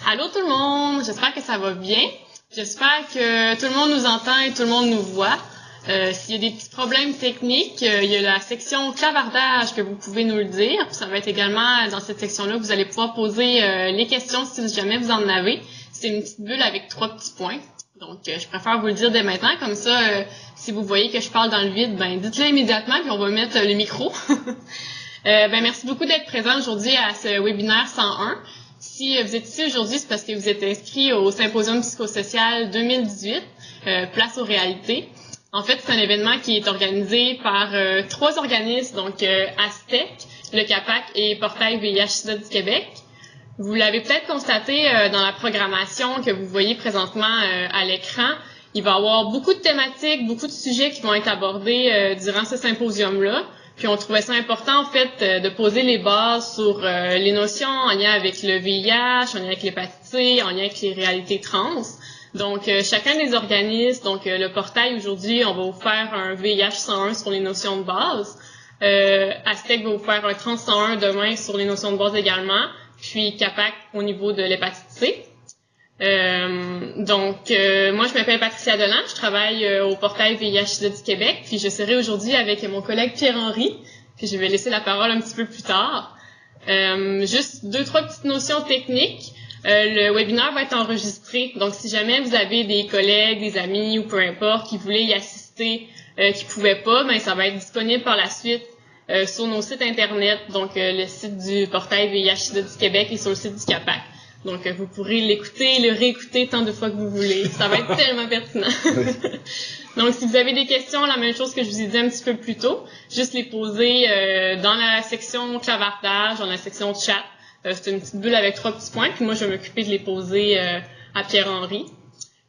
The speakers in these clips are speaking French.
Allô tout le monde, j'espère que ça va bien. J'espère que tout le monde nous entend et tout le monde nous voit. S'il y a des petits problèmes techniques, il y a la section clavardage que vous pouvez nous le dire. Puis ça va être également dans cette section-là que vous allez pouvoir poser les questions si jamais vous en avez. C'est une petite bulle avec 3 petits points. Donc, je préfère vous le dire dès maintenant. Comme ça, si vous voyez que je parle dans le vide, ben dites-le immédiatement puis on va mettre le micro. Merci beaucoup d'être présent aujourd'hui à ce webinaire 101. Si vous êtes ici aujourd'hui, c'est parce que vous êtes inscrit au Symposium psychosocial 2018, Place aux réalités. En fait, c'est un événement qui est organisé par 3 organismes, donc ASTEC, le CAPAC et Portail VIH-Sida du Québec. Vous l'avez peut-être constaté dans la programmation que vous voyez présentement à l'écran. Il va y avoir beaucoup de thématiques, beaucoup de sujets qui vont être abordés durant ce symposium-là. Puis on trouvait ça important, en fait, de poser les bases sur les notions en lien avec le VIH, en lien avec l'hépatite C, en lien avec les réalités trans. Donc, chacun des organismes, donc le portail aujourd'hui, on va vous faire un VIH 101 sur les notions de base. Aztec va vous faire un Trans 101 demain sur les notions de base également. Puis CAPAC au niveau de l'hépatite C. Moi, je m'appelle Patricia Delan, je travaille au portail VIH-Sida du Québec, puis je serai aujourd'hui avec mon collègue Pierre-Henri, puis je vais laisser la parole un petit peu plus tard. Juste 2-3 petites notions techniques. Le webinaire va être enregistré, donc si jamais vous avez des collègues, des amis ou peu importe qui voulaient y assister, qui pouvaient pas, ben ça va être disponible par la suite sur nos sites internet, donc le site du portail VIH-Sida du Québec et sur le site du CAPAC. Donc, vous pourrez l'écouter, le réécouter tant de fois que vous voulez. Ça va être tellement pertinent. Donc, si vous avez des questions, la même chose que je vous ai dit un petit peu plus tôt, juste les poser dans la section clavardage, dans la section chat. C'est une petite bulle avec 3 petits points, puis moi, je vais m'occuper de les poser à Pierre-Henri.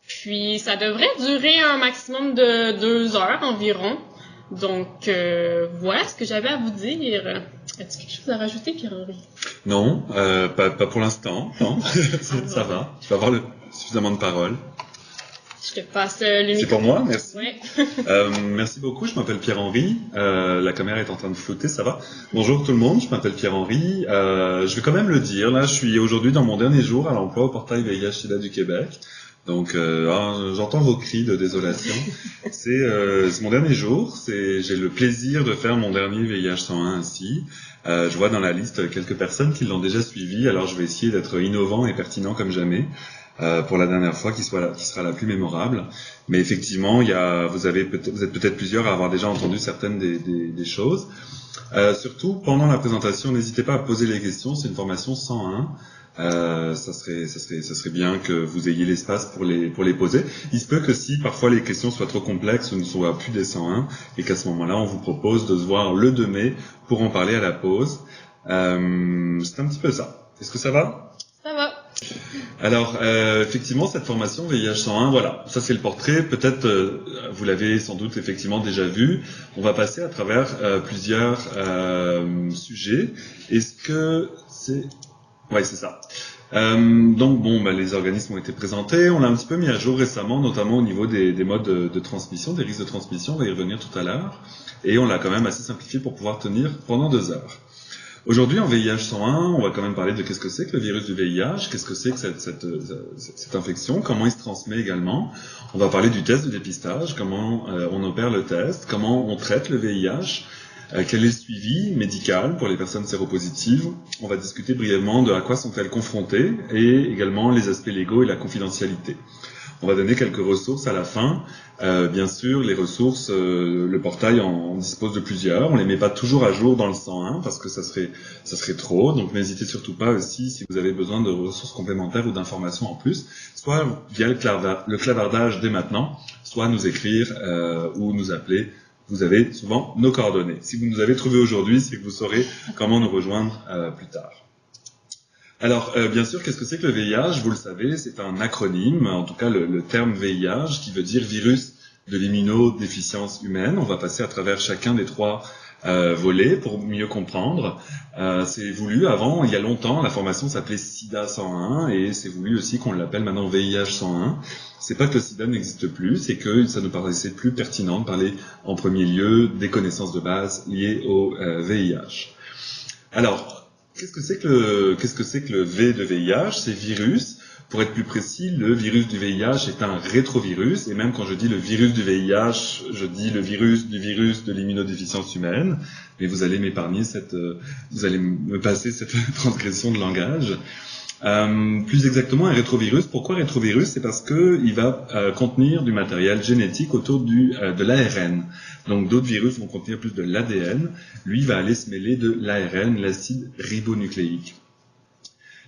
Puis, ça devrait durer un maximum de 2 heures environ. Donc, voilà ce que j'avais à vous dire. As-tu quelque chose à rajouter, Pierre-Henri? Non, pas pour l'instant, non. Ça va, tu vas avoir suffisamment de paroles. Je te passe le micro. C'est pour moi, merci. Ouais. Merci beaucoup, je m'appelle Pierre-Henri. La caméra est en train de flotter, ça va. Bonjour tout le monde, je m'appelle Pierre-Henri. Je vais quand même le dire, là, je suis aujourd'hui dans mon dernier jour à l'emploi au portail VIH-Sida du Québec. Donc, j'entends vos cris de désolation. C'est mon dernier jour. J'ai le plaisir de faire mon dernier VIH 101 ici. Je vois dans la liste quelques personnes qui l'ont déjà suivi. Alors, je vais essayer d'être innovant et pertinent comme jamais pour la dernière fois, qui sera la plus mémorable. Mais effectivement, vous êtes peut-être plusieurs à avoir déjà entendu certaines des choses. Surtout pendant la présentation, n'hésitez pas à poser les questions. C'est une formation 101. Ça serait bien que vous ayez l'espace pour les poser. Il se peut que si parfois les questions soient trop complexes ou ne soient plus des 101 et qu'à ce moment-là on vous propose de se voir le 2 mai pour en parler à la pause. C'est un petit peu ça. Est-ce que ça va? Ça va. Alors effectivement cette formation VIH 101, voilà, ça c'est le portrait. Peut-être vous l'avez sans doute effectivement déjà vu. On va passer à travers plusieurs sujets. Est-ce que c'est... Oui, c'est ça. Les organismes ont été présentés. On l'a un petit peu mis à jour récemment, notamment au niveau des modes de transmission, des risques de transmission. On va y revenir tout à l'heure. Et on l'a quand même assez simplifié pour pouvoir tenir pendant 2 heures. Aujourd'hui, en VIH 101, on va quand même parler de qu'est-ce que c'est que le virus du VIH, qu'est-ce que c'est que cette infection, comment il se transmet également. On va parler du test de dépistage, comment on opère le test, comment on traite le VIH. Quel est le suivi médical pour les personnes séropositives? On va discuter brièvement de à quoi sont-elles confrontées et également les aspects légaux et la confidentialité. On va donner quelques ressources à la fin. Bien sûr, les ressources, le portail en dispose de plusieurs. On les met pas toujours à jour dans le 101 parce que ça serait trop. Donc n'hésitez surtout pas aussi si vous avez besoin de ressources complémentaires ou d'informations en plus, soit via le clavardage dès maintenant, soit nous écrire ou nous appeler. Vous avez souvent nos coordonnées. Si vous nous avez trouvés aujourd'hui, c'est que vous saurez comment nous rejoindre plus tard. Alors, bien sûr, qu'est-ce que c'est que le VIH? Vous le savez, c'est un acronyme, en tout cas le terme VIH, qui veut dire virus de l'immunodéficience humaine. On va passer à travers chacun des 3 volets pour mieux comprendre. C'est voulu avant, il y a longtemps, la formation s'appelait SIDA 101 et c'est voulu aussi qu'on l'appelle maintenant VIH 101. C'est pas que le sida n'existe plus, c'est que ça nous paraissait plus pertinent de parler en premier lieu des connaissances de base liées au VIH. Alors, qu'est-ce que c'est que le V de VIH? C'est virus. Pour être plus précis, le virus du VIH est un rétrovirus, et même quand je dis le virus du VIH, je dis le virus de l'immunodéficience humaine, mais vous allez m'épargner vous allez me passer cette transgression de langage. Plus exactement, un rétrovirus. Pourquoi rétrovirus? C'est parce que il va contenir du matériel génétique autour de l'ARN. Donc d'autres virus vont contenir plus de l'ADN. Lui va aller se mêler de l'ARN, l'acide ribonucléique.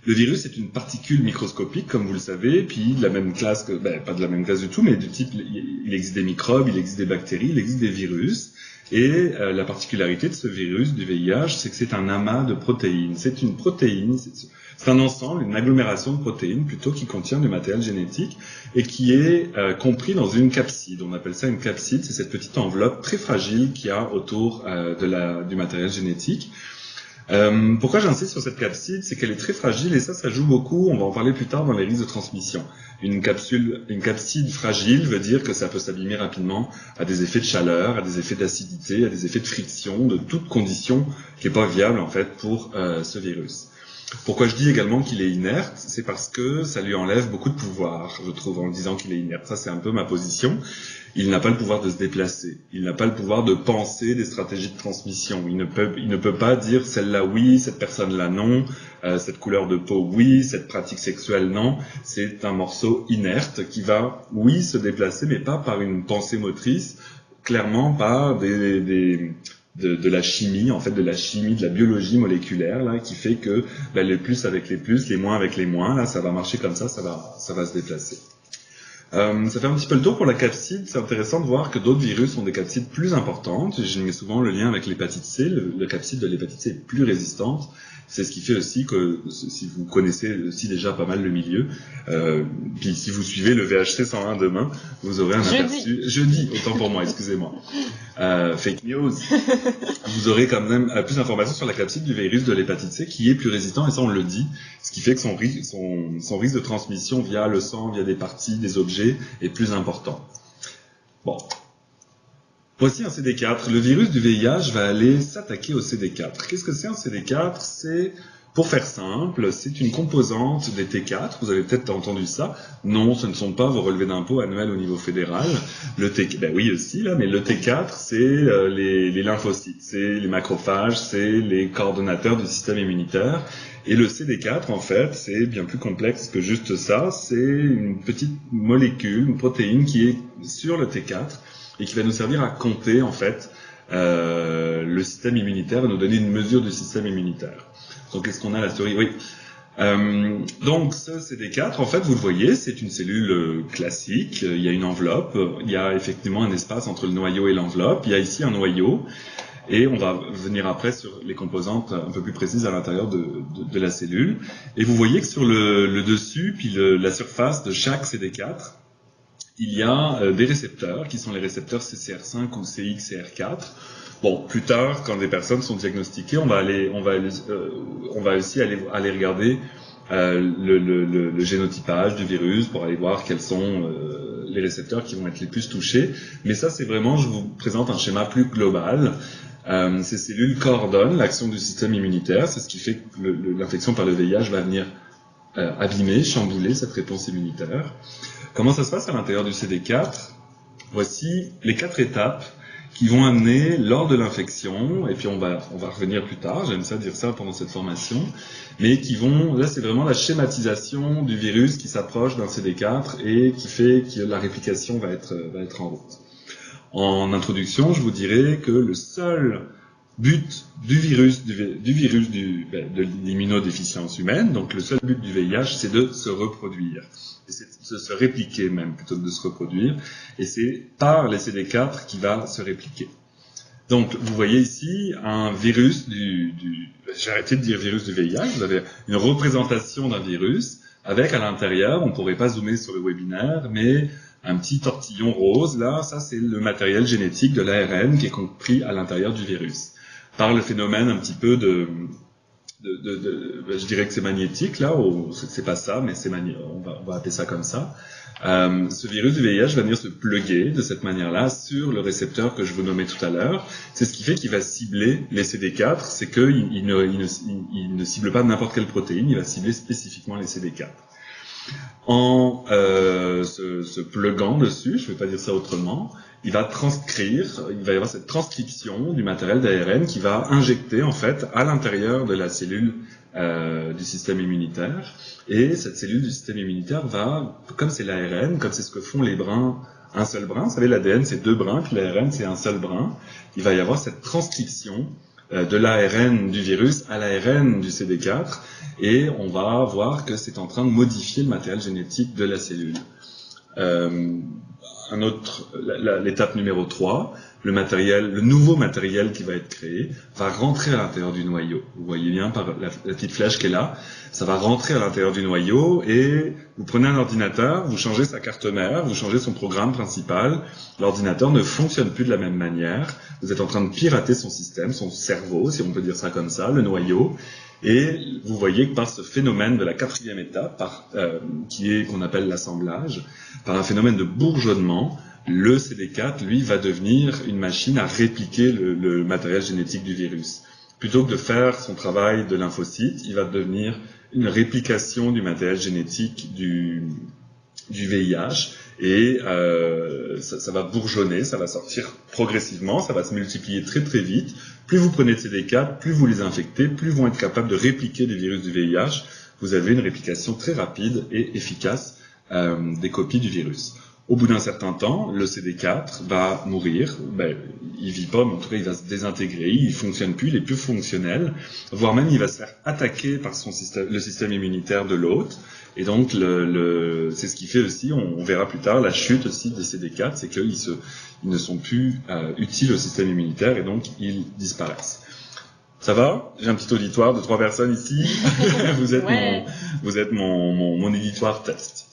Le virus est une particule microscopique, comme vous le savez, puis de la même classe pas de la même classe du tout, mais du type, il existe des microbes, il existe des bactéries, il existe des virus. Et la particularité de ce virus du VIH, c'est que c'est un amas de protéines. C'est une protéine, c'est un ensemble, une agglomération de protéines plutôt qui contient du matériel génétique et qui est compris dans une capside. On appelle ça une capside, c'est cette petite enveloppe très fragile qu'il y a autour du matériel génétique. Pourquoi j'insiste sur cette capside, c'est qu'elle est très fragile et ça joue beaucoup, on va en parler plus tard dans les risques de transmission. Une capside fragile veut dire que ça peut s'abîmer rapidement à des effets de chaleur, à des effets d'acidité, à des effets de friction, de toute condition qui n'est pas viable en fait pour ce virus. Pourquoi je dis également qu'il est inerte, c'est parce que ça lui enlève beaucoup de pouvoir, je trouve, en disant qu'il est inerte. Ça, c'est un peu ma position. Il n'a pas le pouvoir de se déplacer. Il n'a pas le pouvoir de penser des stratégies de transmission. Il ne peut pas dire celle-là oui, cette personne-là non, cette couleur de peau oui, cette pratique sexuelle non. C'est un morceau inerte qui va, oui, se déplacer, mais pas par une pensée motrice, clairement par de la chimie, en fait, de la biologie moléculaire, là, qui fait que les plus avec les plus, les moins avec les moins, là, ça va marcher comme ça va se déplacer. Ça fait un petit peu le tour pour la capside. C'est intéressant de voir que d'autres virus ont des capsides plus importantes. Je mets souvent le lien avec l'hépatite C. Le capside de l'hépatite C est plus résistante. C'est ce qui fait aussi que, si vous connaissez aussi déjà pas mal le milieu, puis si vous suivez le VHC 101 demain, vous aurez un aperçu. Jeudi, autant pour moi, excusez-moi. Fake news. Vous aurez quand même plus d'informations sur la capside du virus de l'hépatite C qui est plus résistant, et ça on le dit, ce qui fait que son risque de transmission via le sang, via des parties, des objets, est plus important. Bon. Voici un CD4. Le virus du VIH va aller s'attaquer au CD4. Qu'est-ce que c'est un CD4? C'est, pour faire simple, c'est une composante des T4. Vous avez peut-être entendu ça. Non, ce ne sont pas vos relevés d'impôts annuels au niveau fédéral. Oui aussi, là, mais le T4, c'est les lymphocytes, c'est les macrophages, c'est les coordonnateurs du système immunitaire. Et le CD4, en fait, c'est bien plus complexe que juste ça. C'est une petite molécule, une protéine qui est sur le T4 et qui va nous servir à compter, en fait, le système immunitaire et nous donner une mesure du système immunitaire. Donc, est-ce qu'on a la souris? Oui. Donc, ce CD4, en fait, vous le voyez, c'est une cellule classique. Il y a une enveloppe. Il y a effectivement un espace entre le noyau et l'enveloppe. Il y a ici un noyau. Et on va venir après sur les composantes un peu plus précises à l'intérieur de la cellule. Et vous voyez que sur le dessus, puis la surface de chaque CD4, il y a des récepteurs qui sont les récepteurs CCR5 ou CXCR4. Bon, plus tard, quand des personnes sont diagnostiquées, on va aussi aller regarder le génotypage du virus pour aller voir quels sont les récepteurs qui vont être les plus touchés. Mais ça, c'est vraiment, je vous présente un schéma plus global. Ces cellules coordonnent l'action du système immunitaire. C'est ce qui fait que l'infection par le VIH va venir abîmer, chambouler cette réponse immunitaire. Comment ça se passe à l'intérieur du CD4? Voici les 4 étapes qui vont amener lors de l'infection, et puis on va revenir plus tard, j'aime ça dire ça pendant cette formation, mais là c'est vraiment la schématisation du virus qui s'approche d'un CD4 et qui fait que la réplication va être en route. En introduction, je vous dirais que le seul but du virus de l'immunodéficience humaine, donc le seul but du VIH, c'est de se reproduire. Et c'est de se répliquer même, plutôt que de se reproduire. Et c'est par les CD4 qui va se répliquer. Donc, vous voyez ici un virus j'ai arrêté de dire virus du VIH, vous avez une représentation d'un virus, avec à l'intérieur, on ne pourrait pas zoomer sur le webinaire, mais un petit tortillon rose, là, ça c'est le matériel génétique de l'ARN qui est compris à l'intérieur du virus. Par le phénomène un petit peu je dirais que c'est magnétique, là, c'est pas ça, mais on va appeler ça comme ça. Ce virus du VIH va venir se plugger de cette manière-là sur le récepteur que je vous nommais tout à l'heure. C'est ce qui fait qu'il va cibler les CD4, c'est qu'il ne cible pas n'importe quelle protéine, il va cibler spécifiquement les CD4. En se pluguant dessus, je ne vais pas dire ça autrement, il va y avoir cette transcription du matériel d'ARN qui va injecter en fait à l'intérieur de la cellule du système immunitaire. Et cette cellule du système immunitaire va, comme c'est l'ARN, comme c'est ce que font les brins, un seul brin, vous savez l'ADN c'est 2 brins, puis l'ARN c'est un seul brin, il va y avoir cette transcription de l'ARN du virus à l'ARN du CD4, et on va voir que c'est en train de modifier le matériel génétique de la cellule. L'étape numéro 3, le nouveau matériel qui va être créé va rentrer à l'intérieur du noyau. Vous voyez bien par la petite flèche qui est là, ça va rentrer à l'intérieur du noyau, et vous prenez un ordinateur, vous changez sa carte mère, vous changez son programme principal, l'ordinateur ne fonctionne plus de la même manière, vous êtes en train de pirater son système, son cerveau, si on peut dire ça comme ça, le noyau, et vous voyez que par ce phénomène de la 4e étape, qu'on appelle l'assemblage, par un phénomène de bourgeonnement, le CD4, lui, va devenir une machine à répliquer le matériel génétique du virus. Plutôt que de faire son travail de lymphocyte, il va devenir une réplication du matériel génétique du VIH, et ça va bourgeonner, ça va sortir progressivement, ça va se multiplier très très vite. Plus vous prenez de CD4, plus vous les infectez, plus vont être capables de répliquer des virus du VIH. Vous avez une réplication très rapide et efficace des copies du virus. Au bout d'un certain temps, le CD4 va mourir. Il vit pas, mais en tout cas, il va se désintégrer. Il fonctionne plus, il est plus fonctionnel. Voire même, il va se faire attaquer par le système immunitaire de l'hôte. Et donc, c'est ce qui fait aussi, on verra plus tard, la chute aussi des CD4, c'est qu'ils ne sont plus utiles au système immunitaire, et donc ils disparaissent. Ça va? J'ai un petit auditoire de 3 personnes ici. Vous êtes mon auditoire test.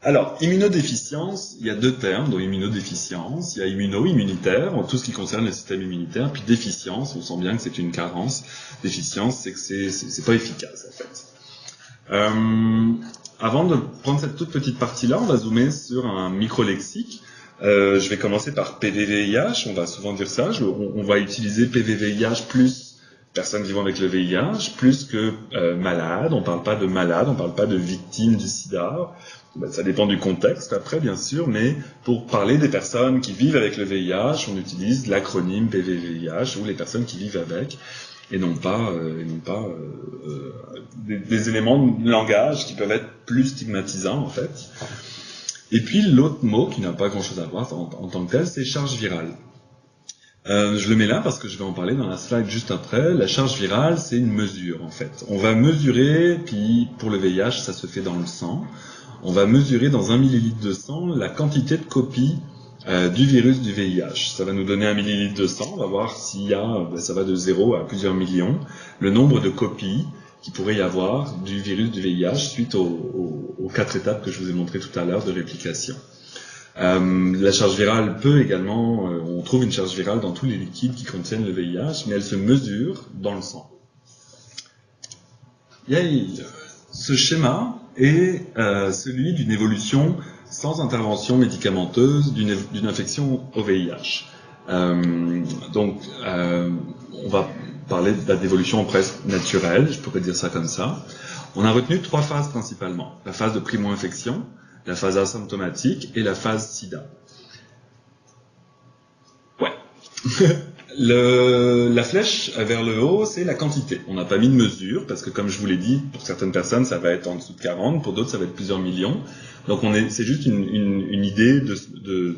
Alors, immunodéficience, il y a 2 termes, donc immunodéficience, il y a immunitaire, tout ce qui concerne le système immunitaire, puis déficience, on sent bien que c'est une carence. Déficience, c'est que c'est pas efficace, en fait. Avant de prendre cette toute petite partie-là, on va zoomer sur un micro-lexique. Je vais commencer par PVVIH, on va souvent dire ça, on va utiliser PVVIH plus personnes vivant avec le VIH, plus que malades, on parle pas de malades, on parle pas de victimes du sida. Ça dépend du contexte après, bien sûr, mais pour parler des personnes qui vivent avec le VIH, on utilise l'acronyme PVVIH, ou les personnes qui vivent avec, et non pas des éléments de langage qui peuvent être plus stigmatisants, en fait. Et puis, l'autre mot qui n'a pas grand-chose à voir en tant que tel, c'est charge virale. Je le mets là parce que je vais en parler dans la slide juste après. La charge virale, c'est une mesure, en fait. On va mesurer, puis pour le VIH, ça se fait dans le sang. On va mesurer dans 1 millilitre de sang la quantité de copies du virus du VIH. Ça va nous donner 1 millilitre de sang. On va voir s'il y a, ça va de 0 à plusieurs millions, le nombre de copies qu'il pourrait y avoir du virus du VIH suite aux 4 étapes que je vous ai montrées tout à l'heure de réplication. La charge virale peut également, on trouve une charge virale dans tous les liquides qui contiennent le VIH, mais elle se mesure dans le sang. Ce schéma est celui d'une évolution sans intervention médicamenteuse d'une infection au VIH. On va parler d'évolution presque naturelle, je pourrais dire ça comme ça. On a retenu 3 phases principalement. La phase de primo-infection, la phase asymptomatique et la phase sida. Ouais. La flèche vers le haut, c'est la quantité. On n'a pas mis de mesure, parce que comme je vous l'ai dit, pour certaines personnes, ça va être en dessous de 40, pour d'autres, ça va être plusieurs millions. Donc c'est juste une idée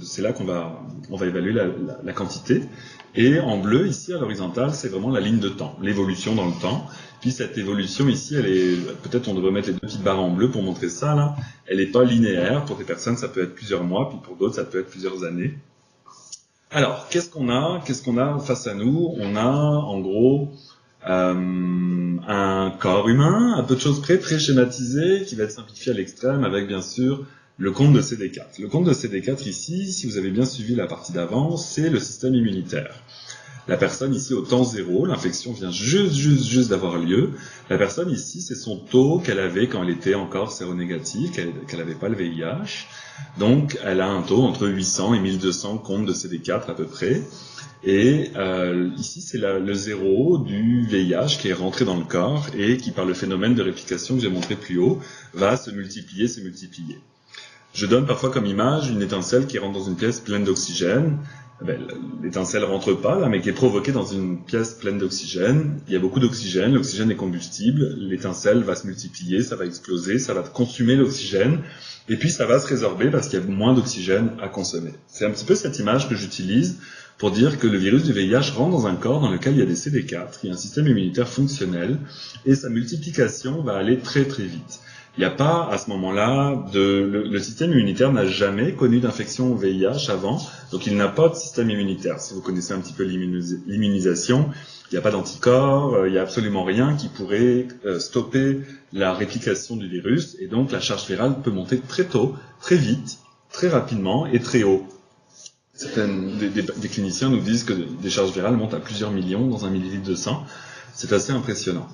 c'est là qu'on va évaluer la quantité. Et en bleu, ici, à l'horizontale, c'est vraiment la ligne de temps, l'évolution dans le temps. Puis cette évolution ici, peut-être on devrait mettre les 2 petites barres en bleu pour montrer ça, là. Elle n'est pas linéaire. Pour des personnes, ça peut être plusieurs mois, puis pour d'autres, ça peut être plusieurs années. Alors, qu'est-ce qu'on a face à nous? On a, en gros, un corps humain, à peu de choses près, très schématisé, qui va être simplifié à l'extrême, avec bien sûr le compte de CD4. Le compte de CD4 ici, si vous avez bien suivi la partie d'avant, c'est le système immunitaire. La personne ici au temps 0, l'infection vient juste d'avoir lieu. La personne ici, c'est son taux qu'elle avait quand elle était encore séronégative, qu'elle n'avait pas le VIH. Donc, elle a un taux entre 800 et 1200 comptes de CD4 à peu près. Et ici, c'est le zéro du VIH qui est rentré dans le corps et qui, par le phénomène de réplication que j'ai montré plus haut, va se multiplier. Je donne parfois comme image une étincelle qui rentre dans une pièce pleine d'oxygène. L'étincelle rentre pas là, mais qui est provoquée dans une pièce pleine d'oxygène. Il y a beaucoup d'oxygène, l'oxygène est combustible, l'étincelle va se multiplier, ça va exploser, ça va consumer l'oxygène, et puis ça va se résorber parce qu'il y a moins d'oxygène à consommer. C'est un petit peu cette image que j'utilise pour dire que le virus du VIH rentre dans un corps dans lequel il y a des CD4, il y a un système immunitaire fonctionnel, et sa multiplication va aller très très vite. Il n'y a pas, à ce moment-là, le système immunitaire n'a jamais connu d'infection au VIH avant, donc il n'a pas de système immunitaire. Si vous connaissez un petit peu l'immunisation, il n'y a pas d'anticorps, il n'y a absolument rien qui pourrait stopper la réplication du virus, et donc la charge virale peut monter très tôt, très vite, très rapidement et très haut. Des cliniciens nous disent que des charges virales montent à plusieurs millions dans un millilitre de sang. C'est assez impressionnant.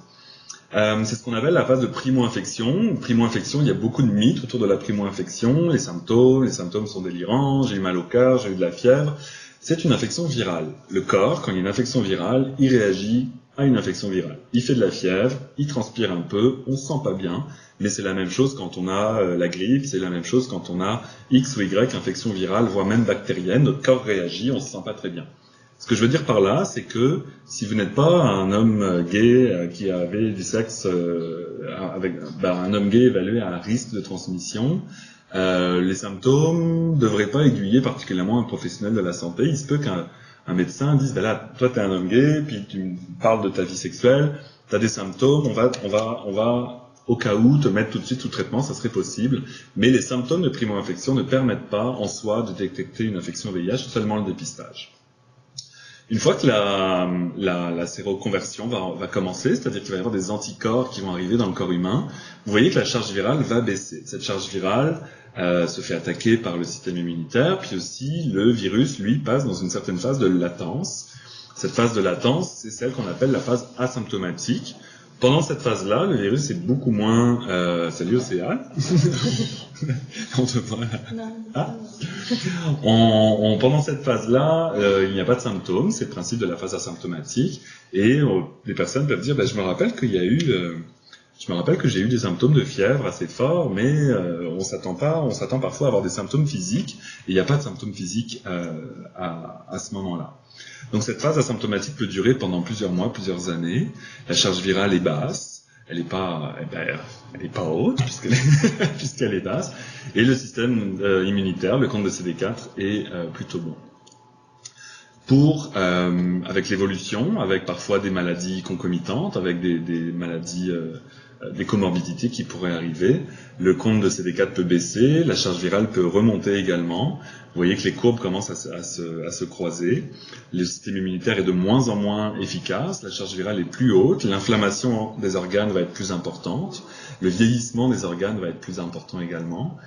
C'est ce qu'on appelle la phase de primo-infection. Primo-infection, il y a beaucoup de mythes autour de la primo-infection, les symptômes sont délirants, j'ai eu mal au cœur, j'ai eu de la fièvre. C'est une infection virale. Le corps, quand il y a une infection virale, il réagit à une infection virale. Il fait de la fièvre, il transpire un peu, on se sent pas bien, mais c'est la même chose quand on a la grippe, c'est la même chose quand on a X ou Y infection virale, voire même bactérienne, notre corps réagit, on se sent pas très bien. Ce que je veux dire par là, c'est que si vous n'êtes pas un homme gay qui avait du sexe avec un homme gay évalué à risque de transmission, les symptômes ne devraient pas aiguiller particulièrement un professionnel de la santé. Il se peut qu'un médecin dise là, toi t'es un homme gay, puis tu me parles de ta vie sexuelle, t'as des symptômes, on va au cas où te mettre tout de suite sous traitement, ça serait possible. Mais les symptômes de primo-infection ne permettent pas en soi de détecter une infection VIH, seulement le dépistage. Une fois que la séroconversion va commencer, c'est-à-dire qu'il va y avoir des anticorps qui vont arriver dans le corps humain, vous voyez que la charge virale va baisser. Cette charge virale se fait attaquer par le système immunitaire, puis aussi le virus, lui, passe dans une certaine phase de latence. Cette phase de latence, c'est celle qu'on appelle la phase asymptomatique. Pendant cette phase-là, le virus est beaucoup moins... salut Océane. On te voit là. Ah. Pendant cette phase-là, il n'y a pas de symptômes, c'est le principe de la phase asymptomatique, et les personnes peuvent dire, je me rappelle que j'ai eu des symptômes de fièvre assez forts, mais on s'attend parfois à avoir des symptômes physiques, et il n'y a pas de symptômes physiques à ce moment-là. Donc cette phase asymptomatique peut durer pendant plusieurs mois, plusieurs années. La charge virale est basse, elle est pas haute puisqu'elle est basse, et le système immunitaire, le compte de CD4 est plutôt bon. Avec l'évolution, avec parfois des maladies concomitantes, avec des maladies, des comorbidités qui pourraient arriver, le compte de CD4 peut baisser, la charge virale peut remonter également. Vous voyez que les courbes commencent à se croiser. Le système immunitaire est de moins en moins efficace, la charge virale est plus haute, l'inflammation des organes va être plus importante, le vieillissement des organes va être plus important également.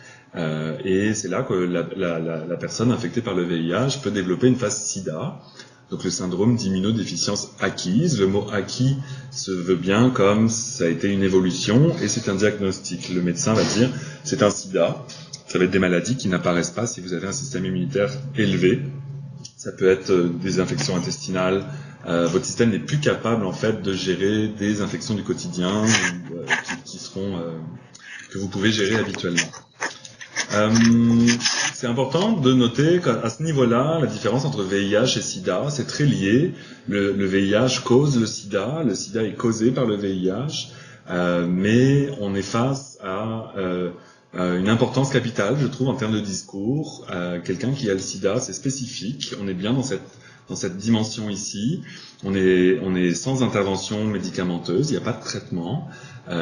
Et c'est là que la personne infectée par le VIH peut développer une phase SIDA, donc le syndrome d'immunodéficience acquise. Le mot acquis se veut bien comme ça a été une évolution et c'est un diagnostic. Le médecin va dire c'est un SIDA, ça va être des maladies qui n'apparaissent pas si vous avez un système immunitaire élevé. Ça peut être des infections intestinales. Votre système n'est plus capable en fait de gérer des infections du quotidien que vous pouvez gérer habituellement. C'est important de noter qu'à ce niveau-là, la différence entre VIH et SIDA, c'est très lié. Le VIH cause le SIDA est causé par le VIH, mais on est face à une importance capitale, je trouve, en termes de discours. Quelqu'un qui a le SIDA, c'est spécifique, on est bien dans cette dimension ici, on est sans intervention médicamenteuse, il n'y a pas de traitement.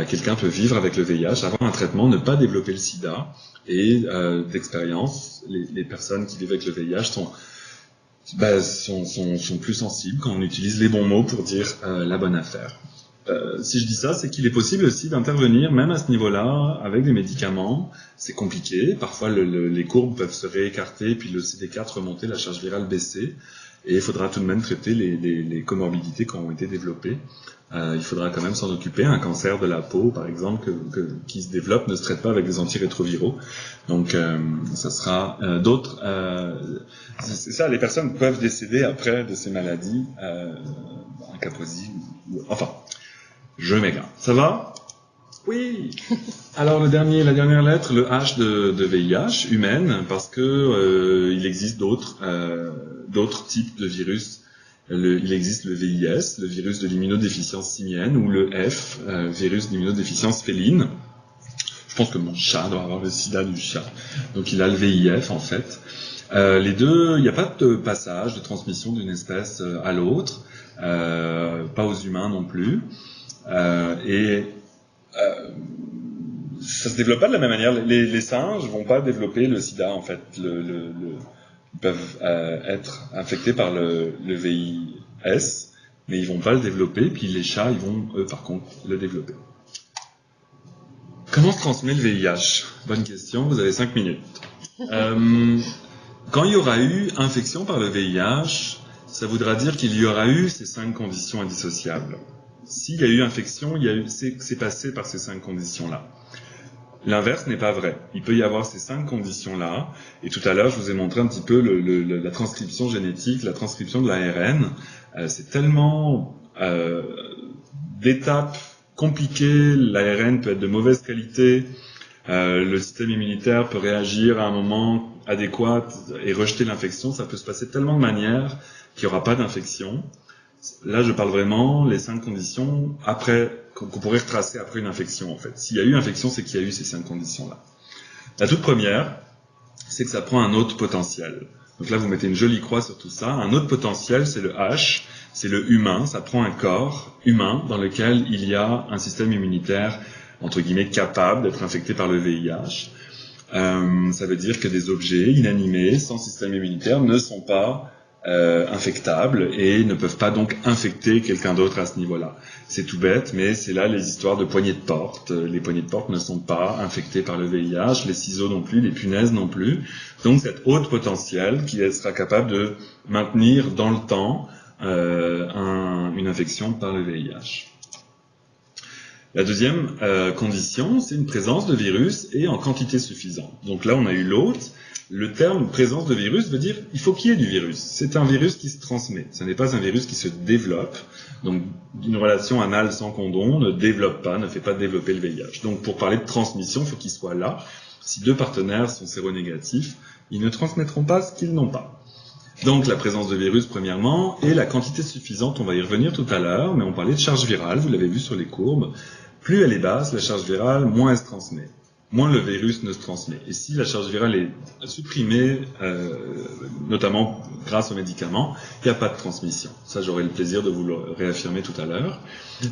Quelqu'un peut vivre avec le VIH, avoir un traitement, ne pas développer le SIDA. Et d'expérience, les personnes qui vivent avec le VIH sont plus sensibles quand on utilise les bons mots pour dire la bonne affaire. Si je dis ça, c'est qu'il est possible aussi d'intervenir, même à ce niveau-là, avec des médicaments. C'est compliqué. Parfois, les courbes peuvent se réécarter, puis le CD4 remonter, la charge virale baisser. Et il faudra tout de même traiter les comorbidités qui ont été développées. Il faudra quand même s'en occuper. Un cancer de la peau, par exemple, qui se développe, ne se traite pas avec des antirétroviraux. Donc, ça sera d'autres. C'est ça, les personnes peuvent décéder après de ces maladies, en Kaposi. Enfin, je m'égare. Ça va? Oui. Alors la dernière lettre, le H de VIH, humaine, parce que il existe d'autres types de virus. Il existe le VIS, le virus de l'immunodéficience simienne, ou le F, virus d'immunodéficience féline. Je pense que mon chat doit avoir le sida du chat. Donc il a le VIF en fait. Les deux, il n'y a pas de passage de transmission d'une espèce à l'autre, pas aux humains non plus. Ça se développe pas de la même manière. Les singes vont pas développer le sida en fait. Ils peuvent être infectés par le VIS, mais ils vont pas le développer. Puis les chats, ils vont eux par contre le développer. Comment se transmet le VIH? Bonne question. Vous avez 5 minutes. Quand il y aura eu infection par le VIH, ça voudra dire qu'il y aura eu ces 5 conditions indissociables. S'il y a eu infection, c'est passé par ces 5 conditions-là. L'inverse n'est pas vrai. Il peut y avoir ces 5 conditions-là. Et tout à l'heure, je vous ai montré un petit peu la transcription génétique, la transcription de l'ARN. C'est tellement d'étapes compliquées. L'ARN peut être de mauvaise qualité. Le système immunitaire peut réagir à un moment adéquat et rejeter l'infection. Ça peut se passer de tellement de manières qu'il n'y aura pas d'infection. Là, je parle vraiment les 5 conditions qu'on pourrait retracer après une infection, en fait. S'il y a eu infection, c'est qu'il y a eu ces 5 conditions-là. La toute première, c'est que ça prend un autre potentiel. Donc là, vous mettez une jolie croix sur tout ça. Un autre potentiel, c'est le H, c'est le humain. Ça prend un corps humain dans lequel il y a un système immunitaire, entre guillemets, capable d'être infecté par le VIH. Ça veut dire que des objets inanimés, sans système immunitaire, ne sont pas infectables et ne peuvent pas donc infecter quelqu'un d'autre à ce niveau-là. C'est tout bête, mais c'est là les histoires de poignées de porte. Les poignées de porte ne sont pas infectées par le VIH, les ciseaux non plus, les punaises non plus. Donc cette haute potentielle qui sera capable de maintenir dans le temps une infection par le VIH. La deuxième condition, c'est une présence de virus et en quantité suffisante. Donc là, on a eu l'autre. Le terme présence de virus veut dire il faut qu'il y ait du virus. C'est un virus qui se transmet. Ce n'est pas un virus qui se développe. Donc, une relation anale sans condom ne développe pas, ne fait pas développer le VIH. Donc, pour parler de transmission, il faut qu'il soit là. Si 2 partenaires sont séronégatifs, ils ne transmettront pas ce qu'ils n'ont pas. Donc, la présence de virus, premièrement, et la quantité suffisante, on va y revenir tout à l'heure, mais on parlait de charge virale, vous l'avez vu sur les courbes. Plus elle est basse, la charge virale, moins elle se transmet. Moins le virus ne se transmet. Et si la charge virale est supprimée, notamment grâce aux médicaments, il n'y a pas de transmission. Ça, j'aurai le plaisir de vous le réaffirmer tout à l'heure.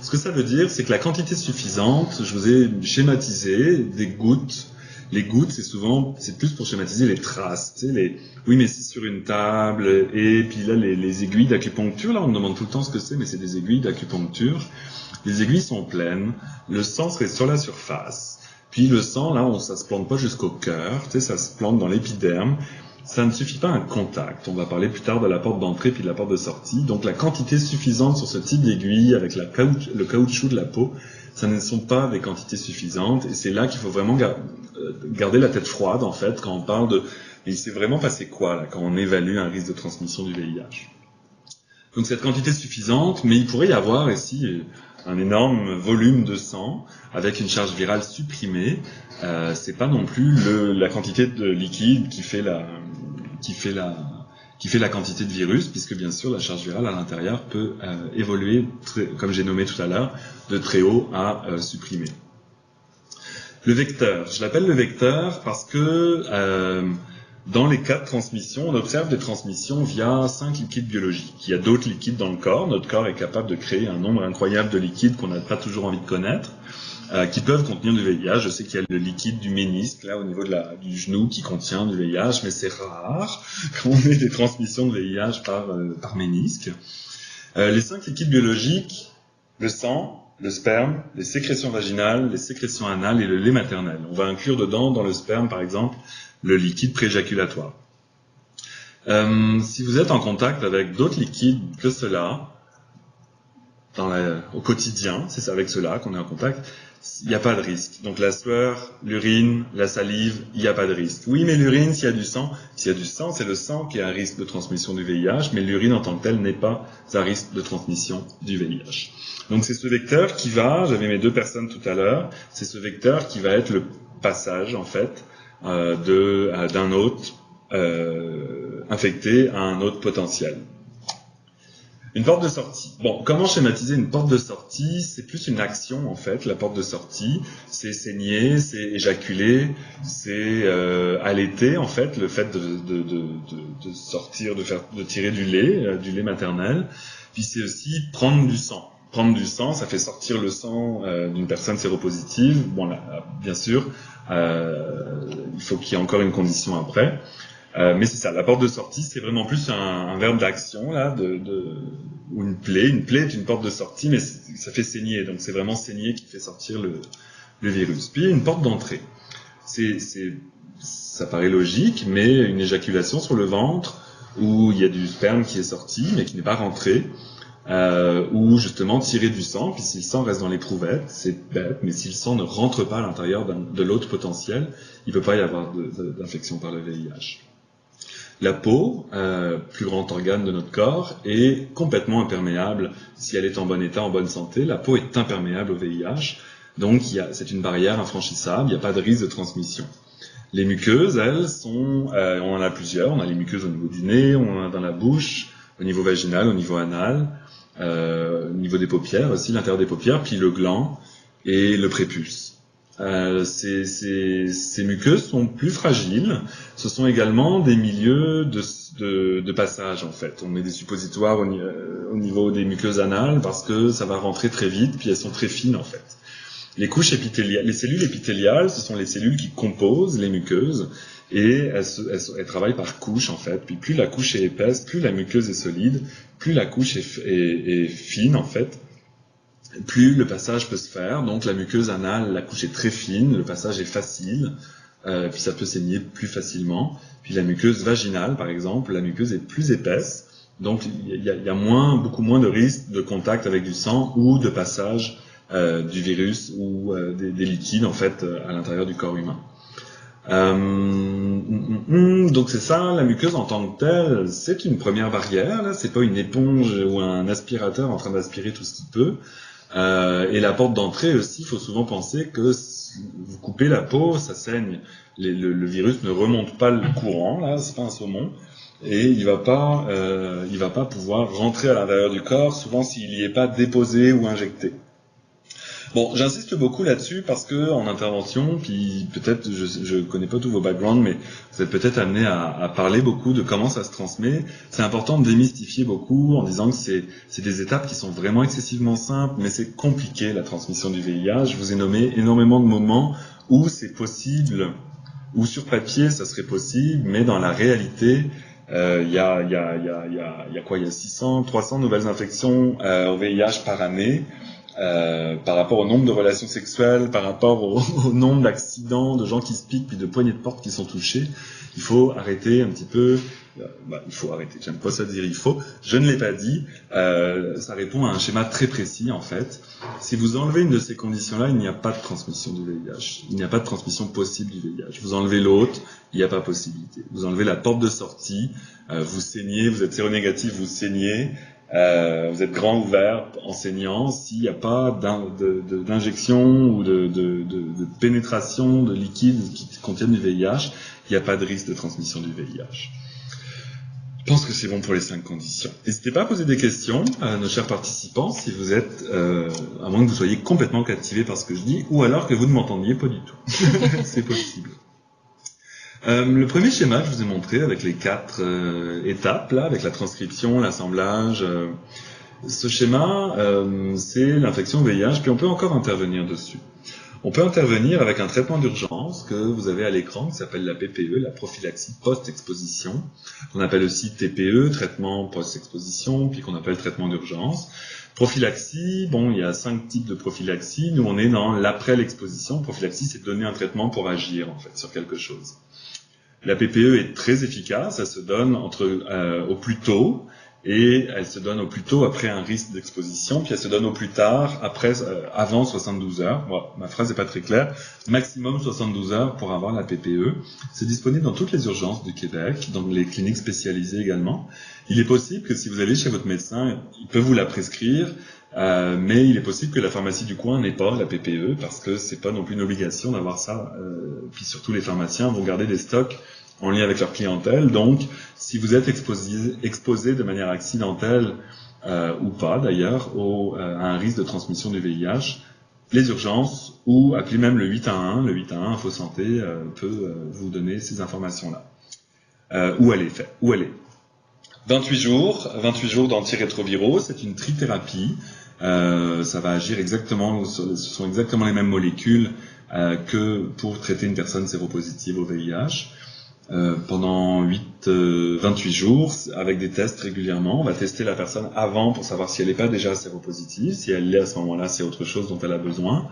Ce que ça veut dire, c'est que la quantité suffisante, je vous ai schématisé des gouttes. Les gouttes, c'est plus pour schématiser les traces. Tu sais, oui, mais c'est sur une table, et puis là, les aiguilles d'acupuncture, là, on me demande tout le temps ce que c'est, mais c'est des aiguilles d'acupuncture. Les aiguilles sont pleines, le sang serait sur la surface. Puis le sang, là, ça se plante pas jusqu'au cœur, tu sais, ça se plante dans l'épiderme. Ça ne suffit pas un contact. On va parler plus tard de la porte d'entrée puis de la porte de sortie. Donc la quantité suffisante sur ce type d'aiguille avec le caoutchouc de la peau, ça ne sont pas des quantités suffisantes. Et c'est là qu'il faut vraiment garder la tête froide, en fait, quand on parle de... Et il s'est vraiment passé quoi, là, quand on évalue un risque de transmission du VIH. Donc cette quantité suffisante, mais il pourrait y avoir ici un énorme volume de sang avec une charge virale supprimée. C'est pas non plus la quantité de liquide qui fait la quantité de virus, puisque bien sûr la charge virale à l'intérieur peut évoluer, comme j'ai nommé tout à l'heure, de très haut à supprimer. Le vecteur, je l'appelle le vecteur parce que dans les cas de transmission, on observe des transmissions via 5 liquides biologiques. Il y a d'autres liquides dans le corps. Notre corps est capable de créer un nombre incroyable de liquides qu'on n'a pas toujours envie de connaître, qui peuvent contenir du VIH. Je sais qu'il y a le liquide du ménisque, là, au niveau du genou, qui contient du VIH, mais c'est rare qu'on ait des transmissions de VIH par ménisque. Les 5 liquides biologiques, le sang, le sperme, les sécrétions vaginales, les sécrétions anales et le lait maternel. On va inclure dedans, dans le sperme, par exemple, le liquide prééjaculatoire. Si vous êtes en contact avec d'autres liquides que cela, au quotidien, c'est avec cela qu'on est en contact, il n'y a pas de risque. Donc la sueur, l'urine, la salive, il n'y a pas de risque. Oui, mais l'urine, s'il y a du sang, c'est le sang qui a un risque de transmission du VIH, mais l'urine en tant que telle n'est pas un risque de transmission du VIH. Donc c'est ce vecteur qui va, j'avais mes 2 personnes tout à l'heure, c'est ce vecteur qui va être le passage en fait d'un hôte infecté à un hôte potentiel. Une porte de sortie. Bon, comment schématiser une porte de sortie? C'est plus une action en fait. La porte de sortie, c'est saigner, c'est éjaculer, c'est allaiter en fait, le fait de sortir, de tirer du lait maternel. Puis c'est aussi prendre du sang. Prendre du sang, ça fait sortir le sang d'une personne séropositive. Bon là, bien sûr, il faut qu'il y ait encore une condition après. Mais c'est ça, la porte de sortie, c'est vraiment plus un verbe d'action là, ou une plaie. Une plaie est une porte de sortie, mais ça fait saigner, donc c'est vraiment saigner qui fait sortir le virus. Puis une porte d'entrée. Ça paraît logique, mais une éjaculation sur le ventre où il y a du sperme qui est sorti, mais qui n'est pas rentré, ou justement tirer du sang. Puis si le sang reste dans l'éprouvette, c'est bête, mais si le sang ne rentre pas à l'intérieur de l'hôte potentiel, il ne peut pas y avoir d'infection par le VIH. La peau, plus grand organe de notre corps, est complètement imperméable si elle est en bon état, en bonne santé. La peau est imperméable au VIH, donc c'est une barrière infranchissable, il n'y a pas de risque de transmission. Les muqueuses, elles, on en a plusieurs. On a les muqueuses au niveau du nez, on en a dans la bouche, au niveau vaginal, au niveau anal, au niveau des paupières aussi, l'intérieur des paupières, puis le gland et le prépuce. Ces muqueuses sont plus fragiles. Ce sont également des milieux de passage en fait. On met des suppositoires au niveau des muqueuses anales parce que ça va rentrer très vite, puis elles sont très fines en fait. Les couches épithéliales, les cellules épithéliales, ce sont les cellules qui composent les muqueuses et elles travaillent par couches en fait. Puis plus la couche est épaisse, plus la muqueuse est solide, plus la couche est fine en fait. Plus le passage peut se faire, donc la muqueuse anale, la couche est très fine, le passage est facile, puis ça peut saigner plus facilement. Puis la muqueuse vaginale, par exemple, la muqueuse est plus épaisse, donc il y a beaucoup moins de risques de contact avec du sang ou de passage du virus ou des liquides en fait à l'intérieur du corps humain. Donc c'est ça, la muqueuse en tant que telle, c'est une première barrière, là, c'est pas une éponge ou un aspirateur en train d'aspirer tout ce qu'il peut. Et la porte d'entrée aussi, il faut souvent penser que vous coupez la peau, ça saigne. Le virus ne remonte pas le courant, là, c'est pas un saumon, et il va pas pouvoir rentrer à l'intérieur du corps, souvent s'il n'y est pas déposé ou injecté. Bon, j'insiste beaucoup là-dessus parce que en intervention, puis peut-être je connais pas tous vos backgrounds, mais vous êtes peut-être amené à parler beaucoup de comment ça se transmet. C'est important de démystifier beaucoup en disant que c'est des étapes qui sont vraiment excessivement simples, mais c'est compliqué la transmission du VIH. Je vous ai nommé énormément de moments où c'est possible, où sur papier ça serait possible, mais dans la réalité, il y a 300 nouvelles infections au VIH par année. Par rapport au nombre de relations sexuelles, par rapport au nombre d'accidents, de gens qui se piquent, puis de poignées de porte qui sont touchés, il faut arrêter un petit peu. Il faut arrêter. J'aime pas ça dire il faut. Je ne l'ai pas dit. Ça répond à un schéma très précis en fait. Si vous enlevez une de ces conditions-là, il n'y a pas de transmission du VIH. Il n'y a pas de transmission possible du VIH. Vous enlevez l'autre, il n'y a pas possibilité. Vous enlevez la porte de sortie, vous saignez, vous êtes séronégatif, vous saignez. Vous êtes grand ouvert en saignant, s'il n'y a pas d'injection ou de pénétration de liquides qui contiennent du VIH, il n'y a pas de risque de transmission du VIH. Je pense que c'est bon pour les 5 conditions. N'hésitez pas à poser des questions à nos chers participants si vous êtes, à moins que vous soyez complètement captivés par ce que je dis, ou alors que vous ne m'entendiez pas du tout. C'est possible. Le premier schéma que je vous ai montré avec les 4 étapes, là, avec la transcription, l'assemblage, ce schéma, c'est l'infection VIH, puis on peut encore intervenir dessus. On peut intervenir avec un traitement d'urgence que vous avez à l'écran, qui s'appelle la PPE, la prophylaxie post-exposition, qu'on appelle aussi TPE, traitement post-exposition, puis qu'on appelle traitement d'urgence. Prophylaxie, bon, il y a 5 types de prophylaxie. Nous, on est dans l'après l'exposition. Prophylaxie, c'est donner un traitement pour agir, en fait, sur quelque chose. La PPE est très efficace, elle se donne au plus tôt, et elle se donne au plus tôt après un risque d'exposition, puis elle se donne au plus tard, avant 72 heures. Bon, ma phrase n'est pas très claire. Maximum 72 heures pour avoir la PPE. C'est disponible dans toutes les urgences du Québec, dans les cliniques spécialisées également. Il est possible que si vous allez chez votre médecin, il peut vous la prescrire, mais il est possible que la pharmacie du coin n'ait pas la PPE, parce que c'est pas non plus une obligation d'avoir ça. Puis surtout, les pharmaciens vont garder des stocks en lien avec leur clientèle. Donc, si vous êtes exposé de manière accidentelle ou pas d'ailleurs à un risque de transmission du VIH, les urgences ou appelez même le 811, le 811 Info Santé peut vous donner ces informations-là. Où elle est. 28 jours d'antirétroviraux, c'est une trithérapie. Ça va agir exactement, ce sont exactement les mêmes molécules que pour traiter une personne séropositive au VIH. Pendant 28 jours, avec des tests régulièrement. On va tester la personne avant pour savoir si elle n'est pas déjà séropositive. Si elle l'est à ce moment-là, c'est autre chose dont elle a besoin.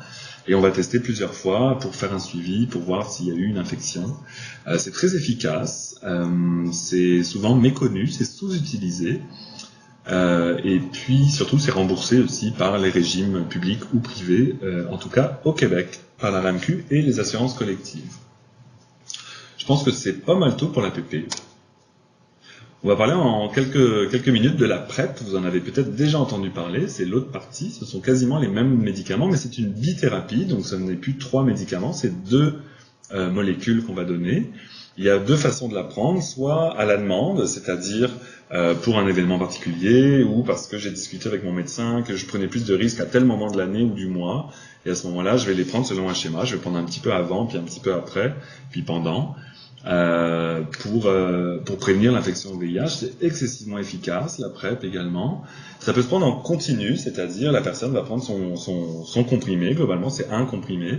Et on va tester plusieurs fois pour faire un suivi, pour voir s'il y a eu une infection. C'est très efficace. C'est souvent méconnu, c'est sous-utilisé. Et puis, surtout, c'est remboursé aussi par les régimes publics ou privés, en tout cas au Québec, par la RAMQ et les assurances collectives. Je pense que c'est pas mal tout pour la PPE. On va parler en quelques minutes de la PrEP. Vous en avez peut-être déjà entendu parler. C'est l'autre partie. Ce sont quasiment les mêmes médicaments, mais c'est une bithérapie. Donc, ce n'est plus 3 médicaments. C'est 2 molécules qu'on va donner. Il y a 2 façons de la prendre. Soit à la demande, c'est-à-dire pour un événement particulier ou parce que j'ai discuté avec mon médecin que je prenais plus de risques à tel moment de l'année ou du mois. Et à ce moment-là, je vais les prendre selon un schéma. Je vais prendre un petit peu avant, puis un petit peu après, puis pendant. Pour prévenir l'infection au VIH, c'est excessivement efficace, la PrEP également. Ça peut se prendre en continu, c'est-à-dire la personne va prendre son comprimé, globalement c'est un comprimé,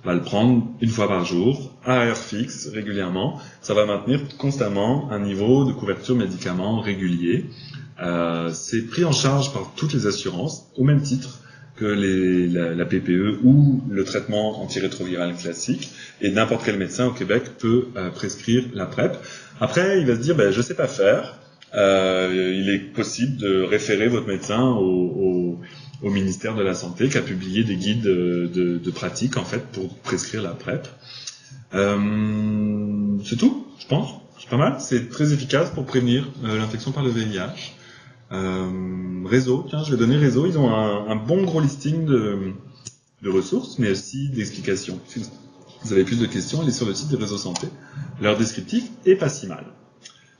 va le prendre une fois par jour, à heure fixe, régulièrement. Ça va maintenir constamment un niveau de couverture médicaments régulier. C'est pris en charge par toutes les assurances, au même titre que la PPE ou le traitement antirétroviral classique, et n'importe quel médecin au Québec peut prescrire la PrEP. Après, il va se dire, je sais pas faire. Il est possible de référer votre médecin au ministère de la Santé, qui a publié des guides de pratique en fait pour prescrire la PrEP. C'est tout, je pense. C'est pas mal. C'est très efficace pour prévenir l'infection par le VIH. Réseau, tiens, je vais donner Réseau. Ils ont un bon gros listing de ressources, mais aussi d'explications. Si vous avez plus de questions, allez sur le site de Réseau Santé. Leur descriptif est pas si mal.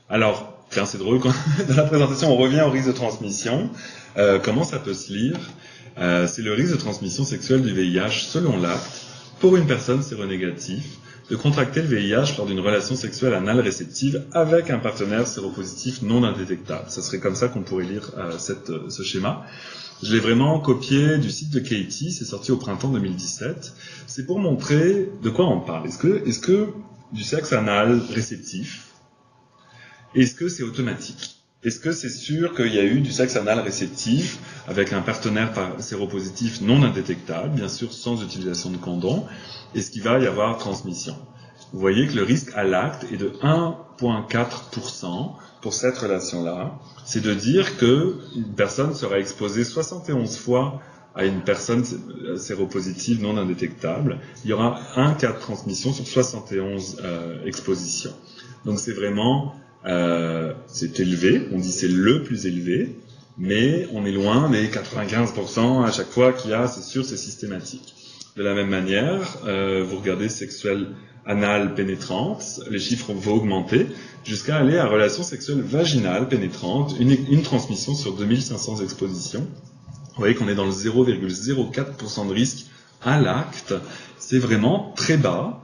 Alors, tiens, c'est drôle, dans la présentation, on revient au risque de transmission. Comment ça peut se lire ? C'est le risque de transmission sexuelle du VIH selon l'acte pour une personne séronégative de contracter le VIH lors d'une relation sexuelle anale réceptive avec un partenaire séropositif non indétectable. Ça serait comme ça qu'on pourrait lire ce schéma. Je l'ai vraiment copié du site de Katie, c'est sorti au printemps 2017. C'est pour montrer de quoi on parle. Est-ce que du sexe anal réceptif, est-ce que c'est automatique ? Est-ce que c'est sûr qu'il y a eu du sexe anal réceptif avec un partenaire séropositif non indétectable, bien sûr sans utilisation de condom? Est-ce qu'il va y avoir transmission? Vous voyez que le risque à l'acte est de 1,4% pour cette relation-là. C'est de dire qu'une personne sera exposée 71 fois à une personne séropositive non indétectable. Il y aura un cas de transmission sur 71 expositions. Donc c'est vraiment... c'est élevé, on dit c'est le plus élevé, mais on est loin des 95% à chaque fois qu'il y a, c'est sûr, c'est systématique. De la même manière, vous regardez sexuelle anale pénétrante, les chiffres vont augmenter jusqu'à aller à relation sexuelle vaginale pénétrante, une transmission sur 2500 expositions. Vous voyez qu'on est dans le 0,04% de risque à l'acte. C'est vraiment très bas.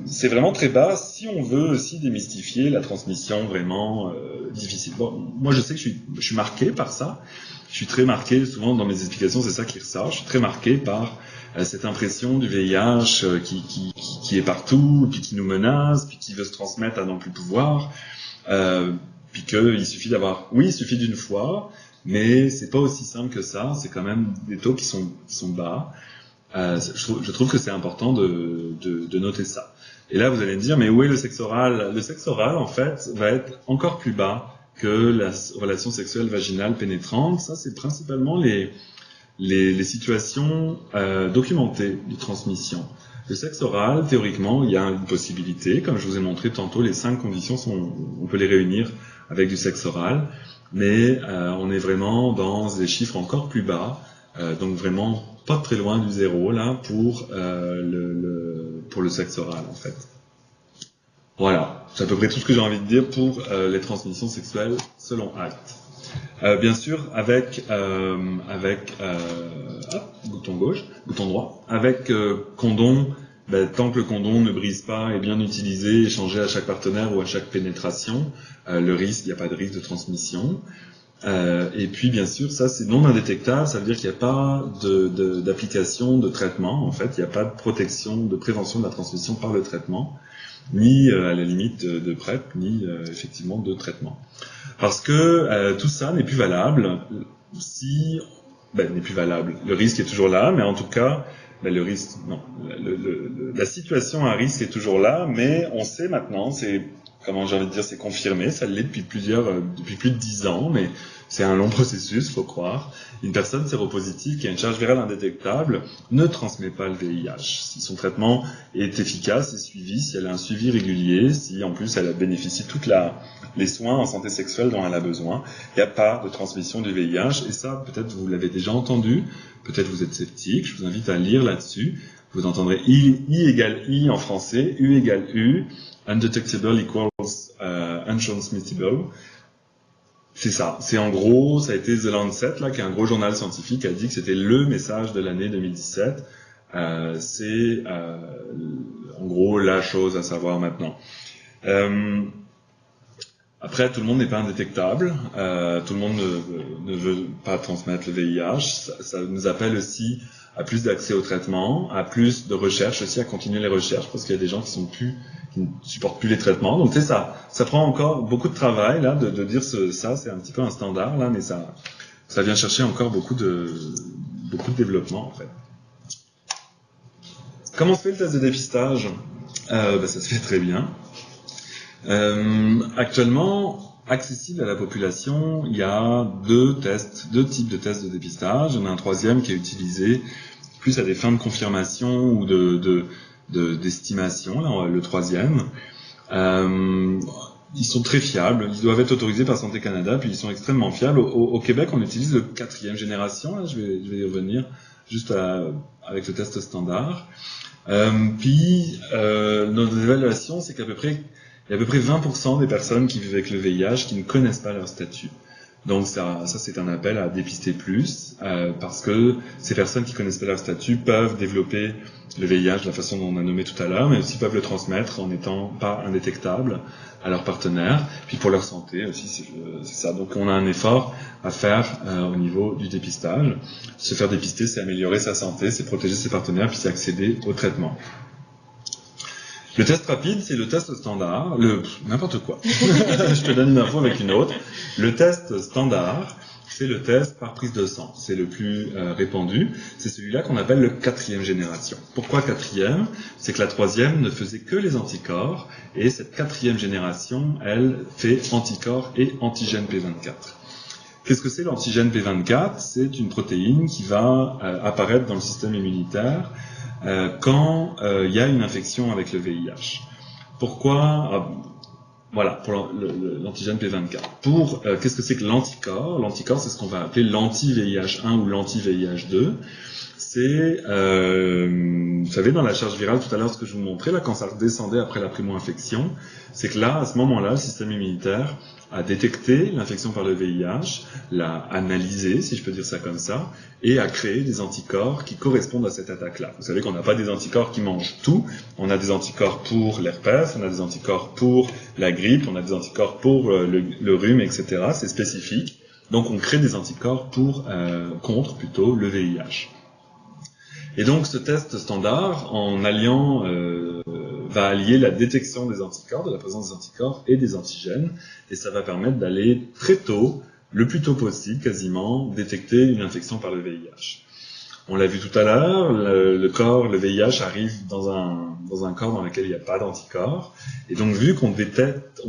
C'est vraiment très bas si on veut aussi démystifier la transmission vraiment difficile. Bon, moi je sais que je suis marqué par ça. Je suis très marqué, souvent dans mes explications, c'est ça qui ressort. Je suis très marqué par cette impression du VIH qui est partout, puis qui nous menace, puis qui veut se transmettre à n'en plus pouvoir. Puis qu'il suffit il suffit d'une fois, mais c'est pas aussi simple que ça. C'est quand même des taux qui sont bas. Je trouve que c'est important de noter ça. Et là, vous allez me dire, mais où est le sexe oral? Le sexe oral, en fait, va être encore plus bas que la relation sexuelle vaginale pénétrante. Ça, c'est principalement les situations documentées de transmission. Le sexe oral, théoriquement, il y a une possibilité. Comme je vous ai montré tantôt, les 5 conditions on peut les réunir avec du sexe oral. Mais on est vraiment dans des chiffres encore plus bas. Donc vraiment pas très loin du zéro, là, pour le sexe oral, en fait. Voilà. C'est à peu près tout ce que j'ai envie de dire pour les transmissions sexuelles selon acte. Bien sûr, avec bouton gauche, bouton droit, avec condom, tant que le condom ne brise pas, est bien utilisé, échangé à chaque partenaire ou à chaque pénétration, il n'y a pas de risque de transmission. Et puis, bien sûr, ça c'est non indétectable, ça veut dire qu'il n'y a pas d'application de traitement, en fait, il n'y a pas de protection, de prévention de la transmission par le traitement, ni à la limite de PrEP, ni effectivement de traitement. Parce que tout ça n'est plus valable si... n'est plus valable. Le risque est toujours là, mais en tout cas, le risque... Non. La situation à risque est toujours là, mais on sait maintenant, comment j'ai envie de dire, c'est confirmé, ça l'est depuis plus de 10 ans, mais c'est un long processus, faut croire. Une personne séropositive qui a une charge virale indétectable ne transmet pas le VIH. Si son traitement est efficace et suivi, si elle a un suivi régulier, si en plus elle bénéficie toutes les soins en santé sexuelle dont elle a besoin, il n'y a pas de transmission du VIH. Et ça, peut-être vous l'avez déjà entendu, peut-être vous êtes sceptique, je vous invite à lire là-dessus. Vous entendrez I égale I en français, U égale U, undetectable equals untransmissible. C'est ça. C'est en gros, ça a été The Lancet, là, qui est un gros journal scientifique, qui a dit que c'était le message de l'année 2017. C'est en gros la chose à savoir maintenant. Après, tout le monde n'est pas indétectable. Tout le monde ne veut pas transmettre le VIH. Ça nous appelle aussi à plus d'accès au traitement, à plus de recherche aussi, à continuer les recherches, parce qu'il y a des gens qui ne supportent plus les traitements. Donc c'est ça. Ça prend encore beaucoup de travail là de dire ça, c'est un petit peu un standard là, mais ça vient chercher encore beaucoup de développement en fait. Comment se fait le test de dépistage? Ça se fait très bien. Actuellement, accessible à la population, il y a deux types de tests de dépistage. Il y en a un troisième qui est utilisé plus à des fins de confirmation ou d'estimation, là, le troisième. Ils sont très fiables, ils doivent être autorisés par Santé Canada, puis ils sont extrêmement fiables. Au Québec, on utilise le 4e génération, là, je vais y revenir, juste avec le test standard. Notre évaluation, c'est il y a à peu près 20% des personnes qui vivent avec le VIH qui ne connaissent pas leur statut. Donc ça c'est un appel à dépister plus, parce que ces personnes qui connaissent pas leur statut peuvent développer le VIH de la façon dont on a nommé tout à l'heure, mais aussi peuvent le transmettre en n'étant pas indétectables à leurs partenaires, puis pour leur santé aussi, c'est ça. Donc on a un effort à faire au niveau du dépistage. Se faire dépister, c'est améliorer sa santé, c'est protéger ses partenaires, puis c'est accéder au traitement. Le test rapide, c'est le test standard, n'importe quoi. Je te donne une info avec une autre. Le test standard, c'est le test par prise de sang. C'est le plus répandu. C'est celui-là qu'on appelle le 4e génération. Pourquoi 4e? C'est que la 3e ne faisait que les anticorps, et cette 4e génération, elle, fait anticorps et antigène P24. Qu'est-ce que c'est l'antigène P24? C'est une protéine qui va apparaître dans le système immunitaire quand il y a une infection avec le VIH. Pourquoi? Voilà, pour l'antigène P24. Qu'est-ce que c'est que l'anticorps? L'anticorps, c'est ce qu'on va appeler l'anti-VIH1 ou l'anti-VIH2. C'est, vous savez, dans la charge virale, tout à l'heure, ce que je vous montrais, là, quand ça redescendait après la primo-infection, c'est que là, à ce moment-là, le système immunitaire a détecté l'infection par le VIH, l'a analysé, si je peux dire ça comme ça, et a créé des anticorps qui correspondent à cette attaque-là. Vous savez qu'on n'a pas des anticorps qui mangent tout, on a des anticorps pour l'herpès, on a des anticorps pour la grippe, on a des anticorps pour le rhume, etc. C'est spécifique. Donc on crée des anticorps contre le VIH. Et donc ce test standard, en alliant, va allier la détection des anticorps, de la présence des anticorps et des antigènes, et ça va permettre d'aller très tôt, le plus tôt possible quasiment, détecter une infection par le VIH. On l'a vu tout à l'heure, le VIH arrive dans un corps dans lequel il n'y a pas d'anticorps. Et donc, vu qu'on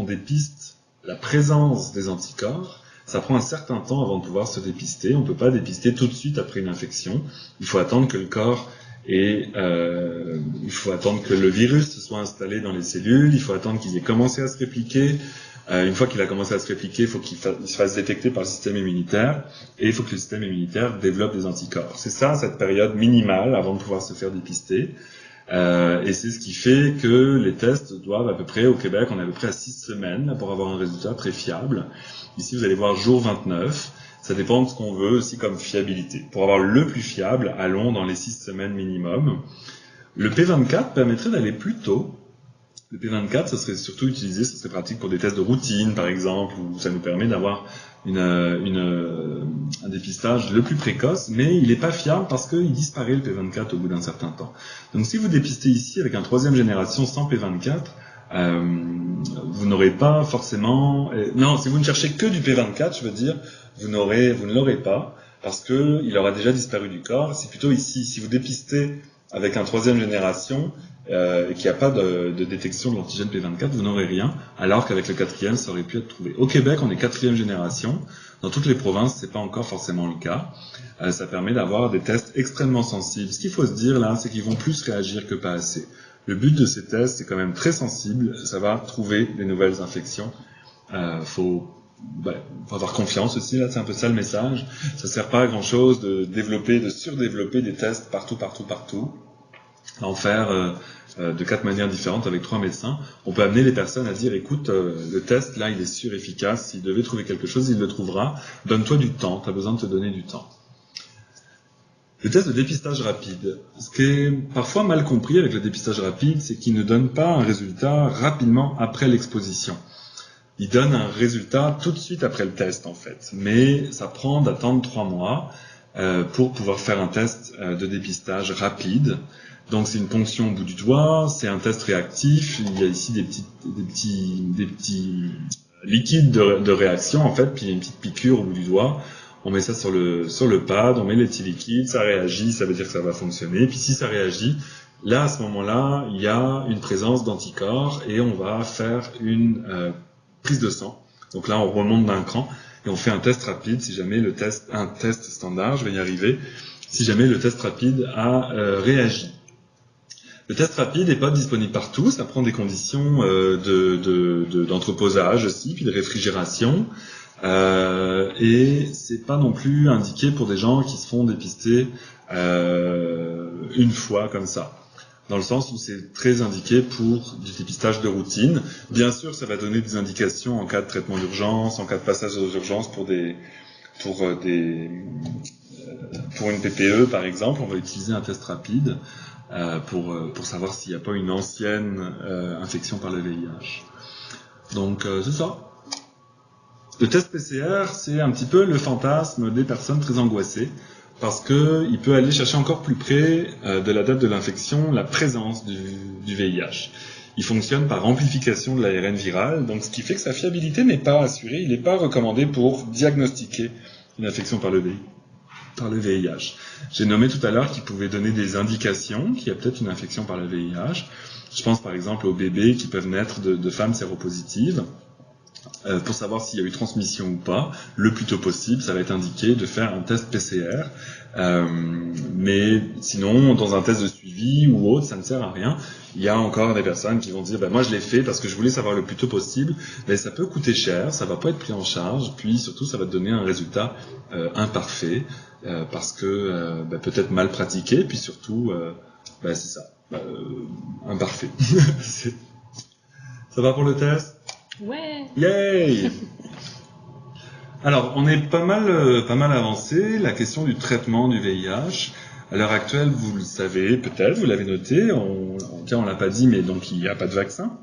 dépiste la présence des anticorps, ça prend un certain temps avant de pouvoir se dépister. On ne peut pas dépister tout de suite après une infection. Il faut attendre que le corps il faut attendre que le virus se soit installé dans les cellules, il faut attendre qu'il ait commencé à se répliquer. Une fois qu'il a commencé à se répliquer, il faut qu'il se fasse détecter par le système immunitaire, et il faut que le système immunitaire développe des anticorps. C'est ça, cette période minimale avant de pouvoir se faire dépister. Et c'est ce qui fait que les tests doivent à peu près, au Québec, on est à peu près à 6 semaines pour avoir un résultat très fiable. Ici, vous allez voir jour 29. Ça dépend de ce qu'on veut aussi comme fiabilité. Pour avoir le plus fiable, allons dans les 6 semaines minimum. Le P24 permettrait d'aller plus tôt. Le P24, ça serait surtout utilisé, ça serait pratique pour des tests de routine, par exemple, où ça nous permet d'avoir un dépistage le plus précoce, mais il n'est pas fiable parce qu'il disparaît le P24 au bout d'un certain temps. Donc si vous dépistez ici avec un 3e génération sans P24, vous n'aurez pas forcément... non, si vous ne cherchez que du P24, je veux dire, vous ne l'aurez pas, parce que il aura déjà disparu du corps. C'est plutôt ici, si vous dépistez avec un 3e génération, et qu'il n'y a pas de détection de l'antigène P24, vous n'aurez rien, alors qu'avec le 4e, ça aurait pu être trouvé. Au Québec, on est 4e génération. Dans toutes les provinces, c'est pas encore forcément le cas. Ça permet d'avoir des tests extrêmement sensibles. Ce qu'il faut se dire là, c'est qu'ils vont plus réagir que pas assez. Le but de ces tests, c'est quand même très sensible. Ça va trouver des nouvelles infections. Faut avoir confiance aussi, là, c'est un peu ça le message. Ça sert pas à grand chose de surdévelopper des tests partout. En faire de 4 manières différentes avec 3 médecins. On peut amener les personnes à dire, écoute, le test, là, il est surefficace. S'il devait trouver quelque chose, il le trouvera. Donne-toi du temps. Tu as besoin de te donner du temps. Le test de dépistage rapide. Ce qui est parfois mal compris avec le dépistage rapide, c'est qu'il ne donne pas un résultat rapidement après l'exposition. Il donne un résultat tout de suite après le test, en fait. Mais ça prend d'attendre 3 mois pour pouvoir faire un test de dépistage rapide. Donc c'est une ponction au bout du doigt, c'est un test réactif. Il y a ici des petits liquides de réaction, en fait, puis il y a une petite piqûre au bout du doigt. On met ça sur le pad, on met les petits liquides, ça réagit, ça veut dire que ça va fonctionner. Puis si ça réagit, là, à ce moment-là, il y a une présence d'anticorps et on va faire une prise de sang. Donc là, on remonte d'un cran et on fait un test rapide. Si jamais un test standard, je vais y arriver, si jamais le test rapide a réagi. Le test rapide n'est pas disponible partout, ça prend des conditions d'entreposage aussi, puis de réfrigération. Et c'est pas non plus indiqué pour des gens qui se font dépister une fois comme ça. Dans le sens où c'est très indiqué pour du dépistage de routine. Bien sûr, ça va donner des indications en cas de traitement d'urgence, en cas de passage aux urgences pour une PPE par exemple, on va utiliser un test rapide pour savoir s'il n'y a pas une ancienne infection par le VIH. Donc c'est ça. Le test PCR, c'est un petit peu le fantasme des personnes très angoissées, parce que il peut aller chercher encore plus près de la date de l'infection la présence du VIH. Il fonctionne par amplification de l'ARN viral, donc ce qui fait que sa fiabilité n'est pas assurée, il n'est pas recommandé pour diagnostiquer une infection par le VIH. J'ai nommé tout à l'heure qu'il pouvait donner des indications qu'il y a peut-être une infection par le VIH. Je pense par exemple aux bébés qui peuvent naître de femmes séropositives. Pour savoir s'il y a eu transmission ou pas, le plus tôt possible, ça va être indiqué de faire un test PCR. Mais sinon, dans un test de suivi ou autre, ça ne sert à rien. Il y a encore des personnes qui vont dire moi je l'ai fait parce que je voulais savoir le plus tôt possible, mais ça peut coûter cher, ça va pas être pris en charge, puis surtout ça va te donner un résultat imparfait, parce que peut-être mal pratiqué, puis surtout c'est ça, imparfait. Ça va pour le test? Ouais. Yay! Alors, on est pas mal avancé. La question du traitement du VIH. À l'heure actuelle, vous le savez peut-être, vous l'avez noté. On l'a pas dit, mais donc il n'y a pas de vaccin.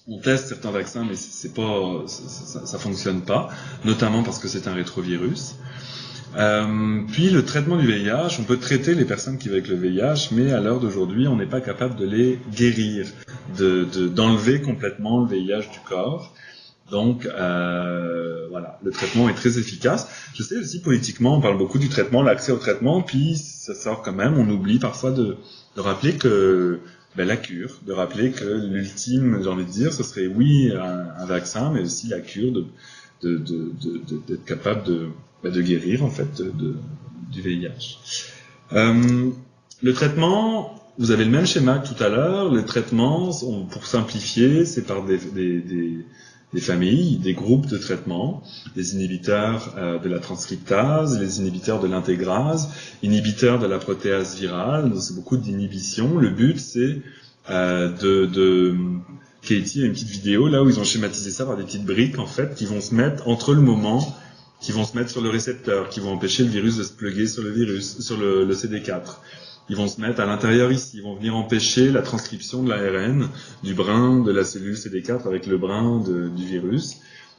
On teste certains vaccins, mais ça fonctionne pas, notamment parce que c'est un rétrovirus. Puis le traitement du VIH, on peut traiter les personnes qui vivent avec le VIH, mais à l'heure d'aujourd'hui, on n'est pas capable de les guérir, d'enlever complètement le VIH du corps. Donc voilà, le traitement est très efficace. Je sais aussi politiquement, on parle beaucoup du traitement, l'accès au traitement, puis ça sort quand même, on oublie parfois de rappeler que la cure, de rappeler que l'ultime, j'ai envie de dire, ce serait oui un vaccin, mais aussi la cure, d'être capable de guérir en fait du VIH. Le traitement, vous avez le même schéma que tout à l'heure. Le traitement, pour simplifier, c'est par des familles, des groupes de traitement, des inhibiteurs de la transcriptase, les inhibiteurs de l'intégrase, inhibiteurs de la protéase virale. Donc c'est beaucoup d'inhibition. Le but, c'est Katie a une petite vidéo là où ils ont schématisé ça par des petites briques en fait qui vont se mettre entre le moment, qui vont se mettre sur le récepteur, qui vont empêcher le virus de se plugger sur le CD4. Ils vont se mettre à l'intérieur ici, ils vont venir empêcher la transcription de l'ARN du brin de la cellule CD4 avec le brin du virus.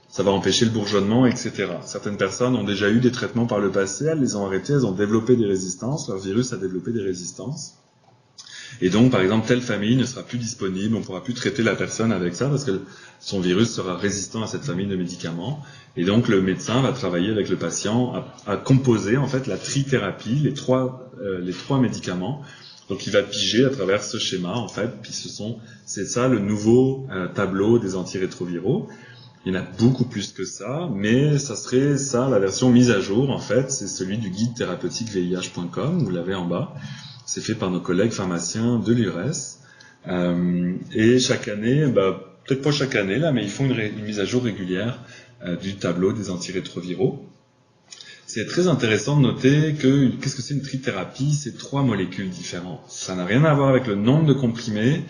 Ça va empêcher le bourgeonnement, etc. Certaines personnes ont déjà eu des traitements par le passé, elles les ont arrêtés, elles ont développé des résistances, leur virus a développé des résistances. Et donc, par exemple, telle famille ne sera plus disponible, on ne pourra plus traiter la personne avec ça parce que son virus sera résistant à cette famille de médicaments. Et donc, le médecin va travailler avec le patient à composer, en fait, la trithérapie, les trois médicaments. Donc, il va piger à travers ce schéma, en fait, puis c'est ça le nouveau tableau des antirétroviraux. Il y en a beaucoup plus que ça, mais ça serait ça, la version mise à jour, en fait, c'est celui du guide thérapeutique VIH.com, vous l'avez en bas. C'est fait par nos collègues pharmaciens de l'URES. Et chaque année, peut-être pas chaque année là, mais ils font une mise à jour régulière du tableau des antirétroviraux. C'est très intéressant de noter que qu'est-ce que c'est une trithérapie? C'est 3 molécules différentes. Ça n'a rien à voir avec le nombre de comprimés.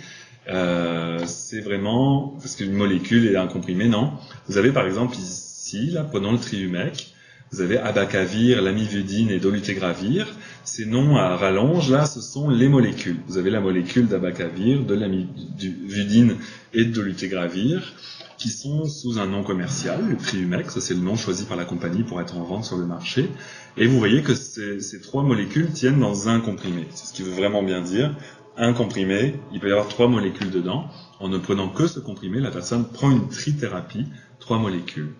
C'est vraiment parce qu'une molécule et un comprimé, non. Vous avez par exemple ici, là, prenons le Triumec. Vous avez abacavir, lamivudine et dolutegravir. Ces noms à rallonge, là, ce sont les molécules. Vous avez la molécule d'abacavir, de lamivudine et de dolutegravir, qui sont sous un nom commercial, le Triumec, ça c'est le nom choisi par la compagnie pour être en vente sur le marché. Et vous voyez que ces 3 molécules tiennent dans un comprimé. C'est ce qui veut vraiment bien dire. Un comprimé, il peut y avoir 3 molécules dedans. En ne prenant que ce comprimé, la personne prend une trithérapie, 3 molécules.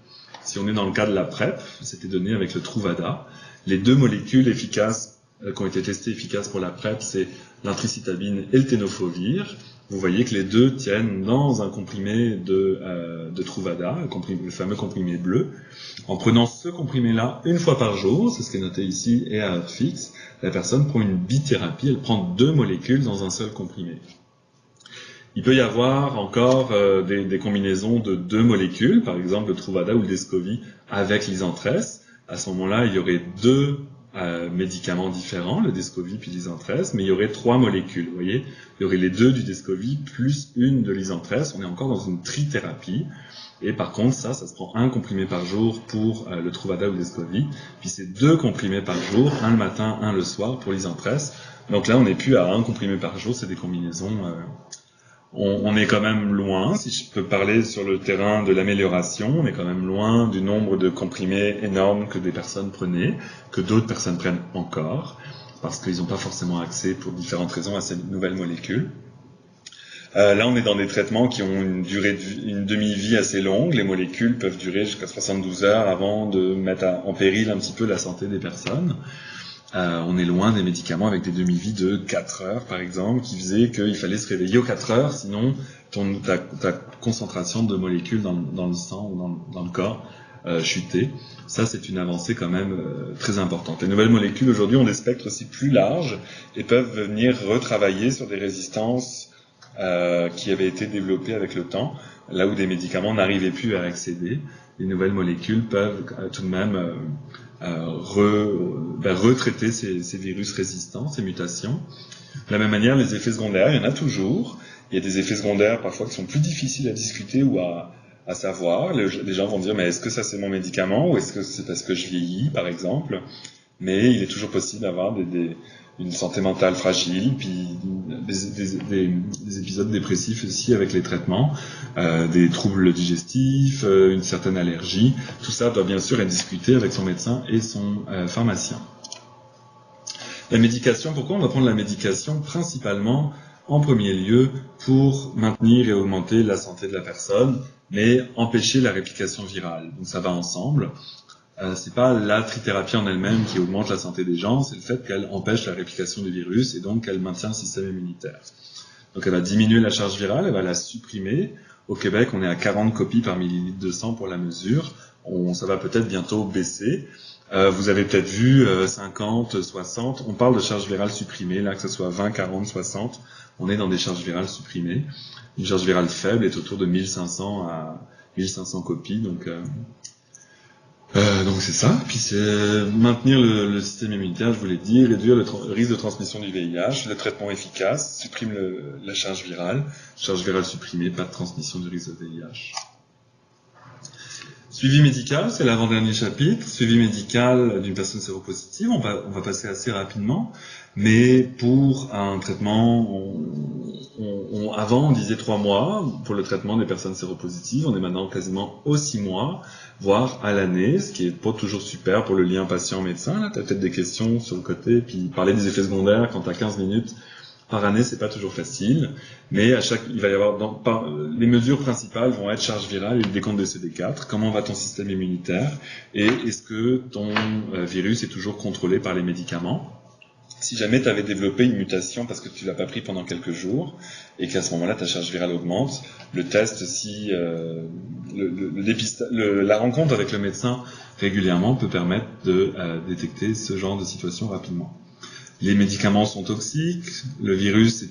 Si on est dans le cas de la PrEP, c'était donné avec le Truvada. Les 2 molécules efficaces qui ont été testées efficaces pour la PrEP, c'est l'intricitabine et le tenofovir. Vous voyez que les deux tiennent dans un comprimé de Truvada, le fameux comprimé bleu. En prenant ce comprimé-là une fois par jour, c'est ce qui est noté ici, et à heure fixe, la personne prend une bithérapie, elle prend 2 molécules dans un seul comprimé. Il peut y avoir encore des combinaisons de 2 molécules, par exemple le Truvada ou le Descovy avec l'isentresse. À ce moment-là, il y aurait 2 médicaments différents, le Descovy puis l'isentresse, mais il y aurait 3 molécules. Vous voyez, il y aurait les 2 du Descovy plus une de l'isentresse. On est encore dans une trithérapie. Et par contre, ça se prend 1 comprimé par jour pour le Truvada ou le Descovy, puis c'est 2 comprimés par jour, 1 le matin, 1 le soir pour l'isentresse. Donc là, on n'est plus à 1 comprimé par jour, c'est des combinaisons. On est quand même loin, si je peux parler sur le terrain de l'amélioration, on est quand même loin du nombre de comprimés énormes que des personnes prenaient, que d'autres personnes prennent encore, parce qu'ils n'ont pas forcément accès pour différentes raisons à ces nouvelles molécules. Là, on est dans des traitements qui ont une demi-vie assez longue. Les molécules peuvent durer jusqu'à 72 heures avant de mettre en péril un petit peu la santé des personnes. On est loin des médicaments avec des demi-vies de 4 heures, par exemple, qui faisaient qu'il fallait se réveiller aux 4 heures, sinon ta concentration de molécules dans le sang ou dans le corps chutait. Ça, c'est une avancée quand même très importante. Les nouvelles molécules, aujourd'hui, ont des spectres aussi plus larges et peuvent venir retravailler sur des résistances qui avaient été développées avec le temps, là où des médicaments n'arrivaient plus à accéder. Les nouvelles molécules peuvent tout de même retraiter ces virus résistants, ces mutations. De la même manière, les effets secondaires, il y en a toujours. Il y a des effets secondaires parfois qui sont plus difficiles à discuter ou à savoir. Les gens vont dire, mais est-ce que ça c'est mon médicament ou est-ce que c'est parce que je vieillis, par exemple? Mais il est toujours possible d'avoir une santé mentale fragile, puis des épisodes dépressifs aussi avec les traitements, des troubles digestifs, une certaine allergie. Tout ça doit bien sûr être discuté avec son médecin et son pharmacien. La médication, pourquoi on va prendre la médication? Principalement en premier lieu pour maintenir et augmenter la santé de la personne, mais empêcher la réplication virale. Donc ça va ensemble. C'est pas la trithérapie en elle-même qui augmente la santé des gens, c'est le fait qu'elle empêche la réplication du virus et donc qu'elle maintient le système immunitaire. Donc elle va diminuer la charge virale, elle va la supprimer. Au Québec, on est à 40 copies par millilitre de sang pour la mesure. Ça va peut-être bientôt baisser. Vous avez peut-être vu 50, 60. On parle de charge virale supprimée, là, que ce soit 20, 40, 60. On est dans des charges virales supprimées. Une charge virale faible est autour de 1500 à 1500 copies. Donc c'est ça. Puis c'est maintenir le système immunitaire, je vous l'ai dit, réduire le risque de transmission du VIH, le traitement efficace, supprime la charge virale supprimée, pas de transmission du risque de VIH. Suivi médical, c'est l'avant-dernier chapitre. Suivi médical d'une personne séropositive, on va passer assez rapidement, mais pour un traitement, avant on disait 3 mois pour le traitement des personnes séropositives, on est maintenant quasiment aux 6 mois, voire à l'année, ce qui est pas toujours super pour le lien patient-médecin. Là, tu as peut-être des questions sur le côté, puis parler des effets secondaires quand tu as 15 minutes par année, c'est pas toujours facile, mais il va y avoir les mesures principales vont être charge virale et le décompte de CD4. Comment va ton système immunitaire et est-ce que ton virus est toujours contrôlé par les médicaments? Si jamais tu avais développé une mutation parce que tu l'as pas pris pendant quelques jours et qu'à ce moment-là ta charge virale augmente, le test, si la rencontre avec le médecin régulièrement peut permettre de détecter ce genre de situation rapidement. Les médicaments sont toxiques, le virus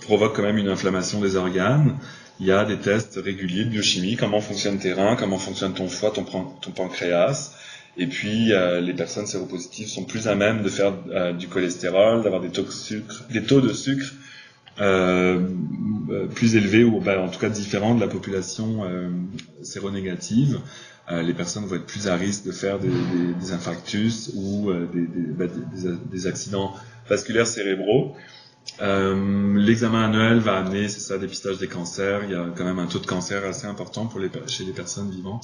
provoque quand même une inflammation des organes. Il y a des tests réguliers de biochimie, comment fonctionnent tes reins, comment fonctionne ton foie, ton pancréas. Et puis les personnes séropositives sont plus à même de faire du cholestérol, d'avoir des taux de sucre plus élevés ou en tout cas différents de la population séronégative. Les personnes vont être plus à risque de faire des infarctus ou des accidents vasculaires cérébraux. L'examen annuel va amener, c'est ça, dépistage des cancers. Il y a quand même un taux de cancer assez important chez les personnes vivant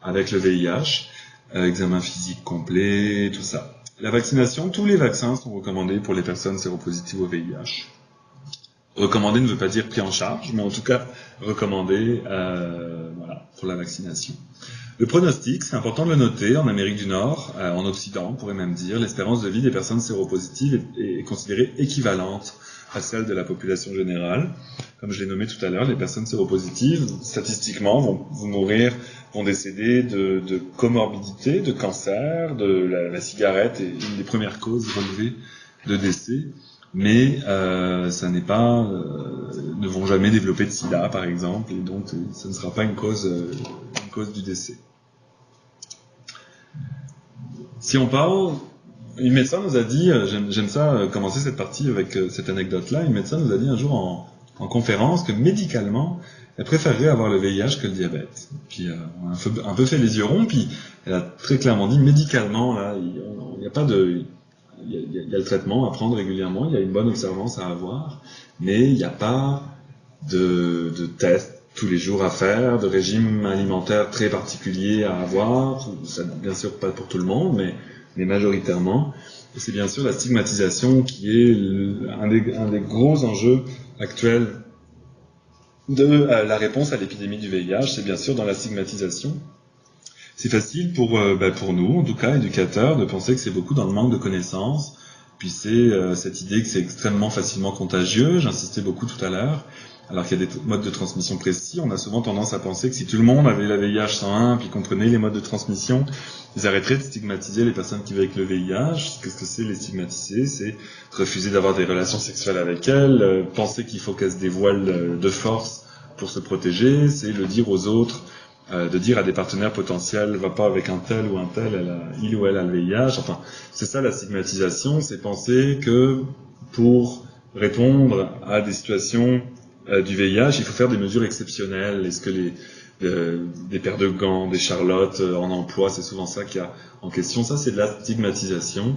avec le VIH. Examen physique complet, tout ça. La vaccination, tous les vaccins sont recommandés pour les personnes séropositives au VIH. Recommandé ne veut pas dire pris en charge, mais en tout cas recommandé pour la vaccination. Le pronostic, c'est important de le noter, en Amérique du Nord, en Occident, on pourrait même dire, l'espérance de vie des personnes séropositives est considérée équivalente à celle de la population générale. Comme je l'ai nommé tout à l'heure, les personnes séropositives, statistiquement, vont décéder de comorbidité, de cancer, la cigarette est une des premières causes relevées de décès, mais ne vont jamais développer de sida, par exemple, et donc ce ne sera pas une cause du décès. Si on parle, une médecin nous a dit, j'aime ça commencer cette partie avec cette anecdote-là, une médecin nous a dit un jour en conférence que médicalement, elle préférerait avoir le VIH que le diabète. Puis on a un peu fait les yeux ronds, puis elle a très clairement dit médicalement, là, il n'y a pas de... Il y a le traitement à prendre régulièrement, il y a une bonne observance à avoir, mais il n'y a pas de tests tous les jours à faire, de régime alimentaire très particulier à avoir, ça, bien sûr pas pour tout le monde, mais majoritairement. Et c'est bien sûr la stigmatisation qui est un des gros enjeux actuels de la réponse à l'épidémie du VIH, c'est bien sûr dans la stigmatisation. C'est facile pour nous, en tout cas éducateurs, de penser que c'est beaucoup dans le manque de connaissances, puis c'est cette idée que c'est extrêmement facilement contagieux, j'insistais beaucoup tout à l'heure, alors qu'il y a des modes de transmission précis. On a souvent tendance à penser que si tout le monde avait la VIH 101 puis comprenait les modes de transmission, ils arrêteraient de stigmatiser les personnes qui vivent avec le VIH. Qu'est-ce que c'est les stigmatiser? C'est refuser d'avoir des relations sexuelles avec elles, penser qu'il faut qu'elles se dévoilent de force pour se protéger, c'est le dire aux autres, de dire à des partenaires potentiels, va pas avec un tel ou un tel, il ou elle a le VIH. Enfin, c'est ça la stigmatisation, c'est penser que pour répondre à des situations du VIH, il faut faire des mesures exceptionnelles. Est-ce que des paires de gants, des charlottes en emploi, c'est souvent ça qu'il y a en question. Ça, c'est de la stigmatisation.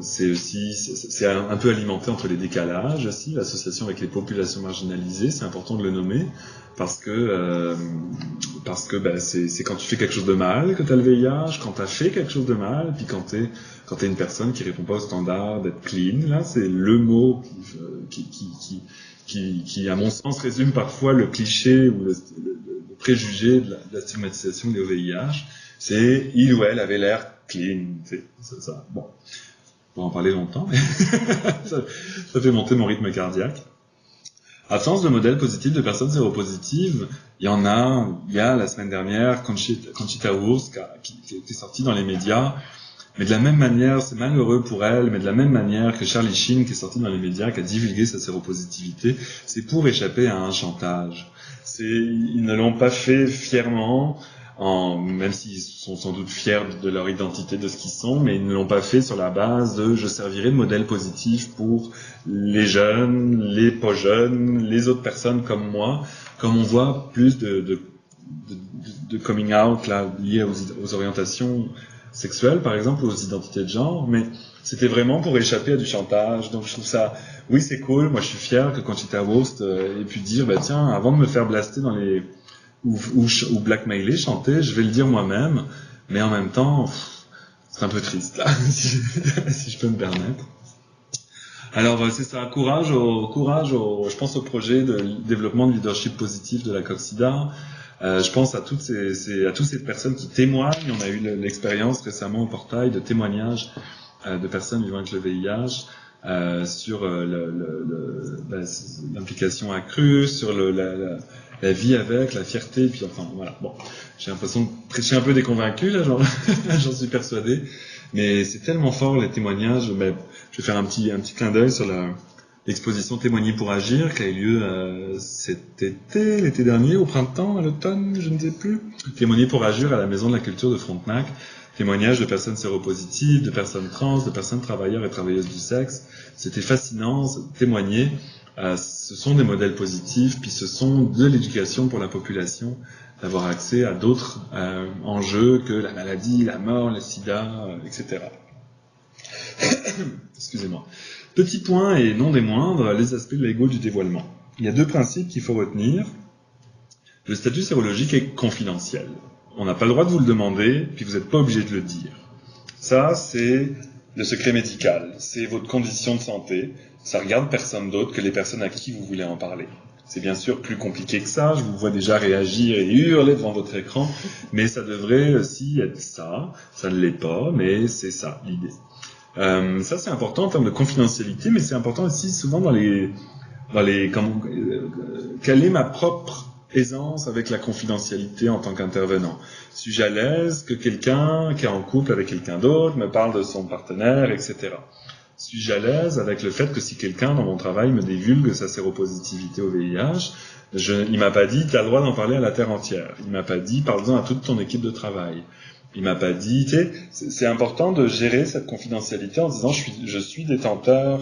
C'est un peu alimenté entre les décalages aussi, l'association avec les populations marginalisées, c'est important de le nommer, parce que c'est quand tu fais quelque chose de mal que tu as le VIH, quand tu as fait quelque chose de mal, puis quand t'es une personne qui répond pas au standard d'être clean, là, c'est le mot qui, à mon sens, résume parfois le cliché ou le préjugé de la stigmatisation liée au VIH. C'est il ou elle avait l'air clean, c'est ça. Bon, on va en parler longtemps, mais ça fait monter mon rythme cardiaque. Absence de modèles positifs de personnes séropositives, il y a la semaine dernière Conchita Wurst qui est sortie dans les médias, mais de la même manière, c'est malheureux pour elle, mais de la même manière que Charlie Sheen qui est sorti dans les médias, qui a divulgué sa séropositivité, c'est pour échapper à un chantage. Ils ne l'ont pas fait fièrement, même s'ils sont sans doute fiers de leur identité, de ce qu'ils sont, mais ils ne l'ont pas fait sur la base de « je servirai de modèle positif pour les jeunes, les pas jeunes, les autres personnes comme moi », comme on voit plus de coming out là, liés aux orientations sexuelles, par exemple, ou aux identités de genre, mais c'était vraiment pour échapper à du chantage. Donc je trouve ça, oui c'est cool, moi je suis fier que Conchita Wurst ait pu dire, bah tiens, avant de me faire blaster dans les ou blackmailer, chanter, je vais le dire moi-même, mais en même temps, c'est un peu triste, là, si je peux me permettre. Alors, c'est ça, courage, je pense au projet de développement de leadership positif de la Coxida. Je pense à toutes ces personnes qui témoignent. On a eu l'expérience récemment au portail de témoignages de personnes vivant avec le VIH, sur l'implication accrue, sur la vie avec, la fierté, puis enfin voilà. Bon, j'ai l'impression de prêcher un peu des convaincus là, j'en suis persuadé, mais c'est tellement fort les témoignages. Je vais faire un petit clin d'œil sur l'exposition Témoigner pour agir qui a eu lieu cet été, l'été dernier, au printemps, à l'automne, je ne sais plus. Témoigner pour agir à la Maison de la Culture de Frontenac. Témoignages de personnes séropositives, de personnes trans, de personnes travailleurs et travailleuses du sexe. C'était fascinant, témoigner. Ce sont des modèles positifs, puis ce sont de l'éducation pour la population, d'avoir accès à d'autres enjeux que la maladie, la mort, le sida, etc. Excusez-moi. Petit point, et non des moindres, les aspects légaux du dévoilement. Il y a deux principes qu'il faut retenir. Le statut sérologique est confidentiel. On n'a pas le droit de vous le demander, puis vous n'êtes pas obligé de le dire. Ça, c'est le secret médical. C'est votre condition de santé. Ça regarde personne d'autre que les personnes à qui vous voulez en parler. C'est bien sûr plus compliqué que ça. Je vous vois déjà réagir et hurler devant votre écran, mais ça devrait aussi être ça. Ça ne l'est pas, mais c'est ça, l'idée. Ça, c'est important en termes de confidentialité, mais c'est important aussi souvent quelle est ma propre aisance avec la confidentialité en tant qu'intervenant. Suis-je à l'aise que quelqu'un qui est en couple avec quelqu'un d'autre me parle de son partenaire, etc. Suis-je à l'aise avec le fait que si quelqu'un dans mon travail me divulgue sa séropositivité au VIH, il m'a pas dit t'as le droit d'en parler à la terre entière. Il m'a pas dit parle-en à toute ton équipe de travail. Il m'a pas dit, c'est important de gérer cette confidentialité en disant je suis détenteur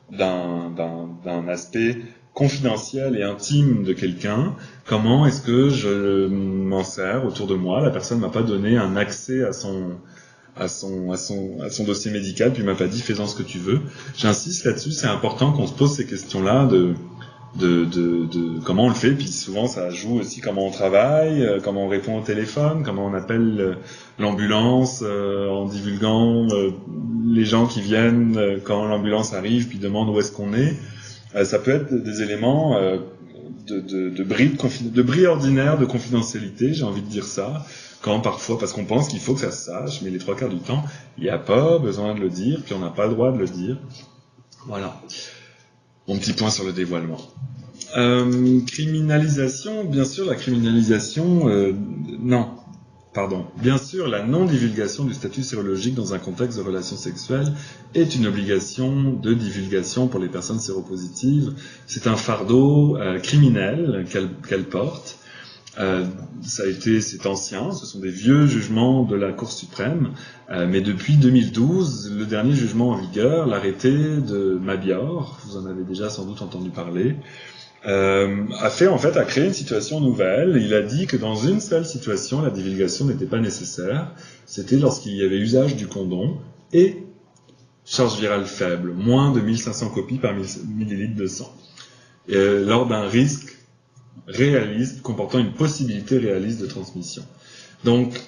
d'un aspect confidentiel et intime de quelqu'un. Comment est-ce que je m'en sers autour de moi? La personne m'a pas donné un accès à son dossier médical, puis il m'a pas dit fais-en ce que tu veux. J'insiste là-dessus, c'est important qu'on se pose ces questions-là de comment on le fait, puis souvent ça joue aussi comment on travaille, comment on répond au téléphone, comment on appelle l'ambulance en divulguant les gens qui viennent quand l'ambulance arrive puis demandent où est-ce qu'on est. Ça peut être des éléments de bris ordinaires de confidentialité, j'ai envie de dire ça, quand parfois, parce qu'on pense qu'il faut que ça se sache, mais les 3 quarts du temps, il n'y a pas besoin de le dire, puis on n'a pas le droit de le dire. Voilà. Mon petit point sur le dévoilement. Criminalisation, bien sûr, la criminalisation, bien sûr, la non-divulgation du statut sérologique dans un contexte de relations sexuelles est une obligation de divulgation pour les personnes séropositives. C'est un fardeau criminel qu'elle porte. C'est ancien, ce sont des vieux jugements de la Cour suprême, mais depuis 2012, le dernier jugement en vigueur, l'arrêté de Mabior, vous en avez déjà sans doute entendu parler, a créé une situation nouvelle. Il a dit que dans une seule situation, la divulgation n'était pas nécessaire. C'était lorsqu'il y avait usage du condom et charge virale faible, moins de 1500 copies par millilitre de sang, lors d'un risque réaliste comportant une possibilité réaliste de transmission. Donc,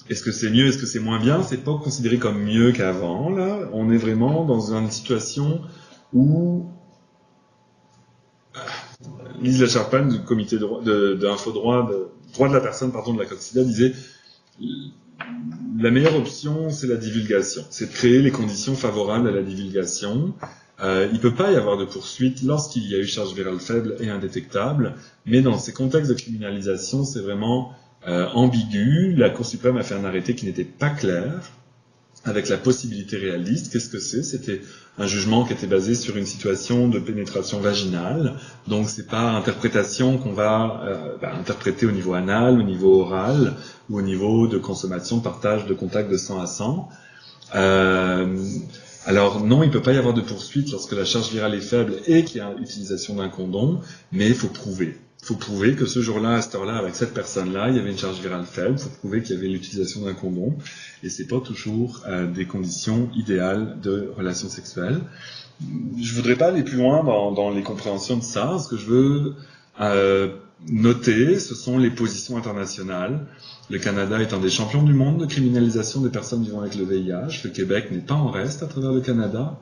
est-ce que c'est mieux, est-ce que c'est moins bien? C'est pas considéré comme mieux qu'avant, là. On est vraiment dans une situation où Lise Lacharpane du comité droit de la personne, de la Coxida, disait la meilleure option, c'est la divulgation. C'est de créer les conditions favorables à la divulgation. Il ne peut pas y avoir de poursuite lorsqu'il y a eu charge virale faible et indétectable, mais dans ces contextes de criminalisation, c'est vraiment ambigu. La Cour suprême a fait un arrêté qui n'était pas clair, avec la possibilité réaliste. Qu'est-ce que c'est? C'était un jugement qui était basé sur une situation de pénétration vaginale, donc c'est pas interprétation qu'on va interpréter au niveau anal, au niveau oral, ou au niveau de consommation, de partage, de contact de sang à sang. Alors non, il ne peut pas y avoir de poursuite lorsque la charge virale est faible et qu'il y a utilisation d'un condom, mais il faut prouver. Il faut prouver que ce jour-là, à cette heure-là, avec cette personne-là, il y avait une charge virale faible. Il faut prouver qu'il y avait l'utilisation d'un condom. Et c'est pas toujours des conditions idéales de relations sexuelles. Je voudrais pas aller plus loin dans les compréhensions de ça. Ce que je veux noter, ce sont les positions internationales. Le Canada est un des champions du monde de criminalisation des personnes vivant avec le VIH. Le Québec n'est pas en reste à travers le Canada.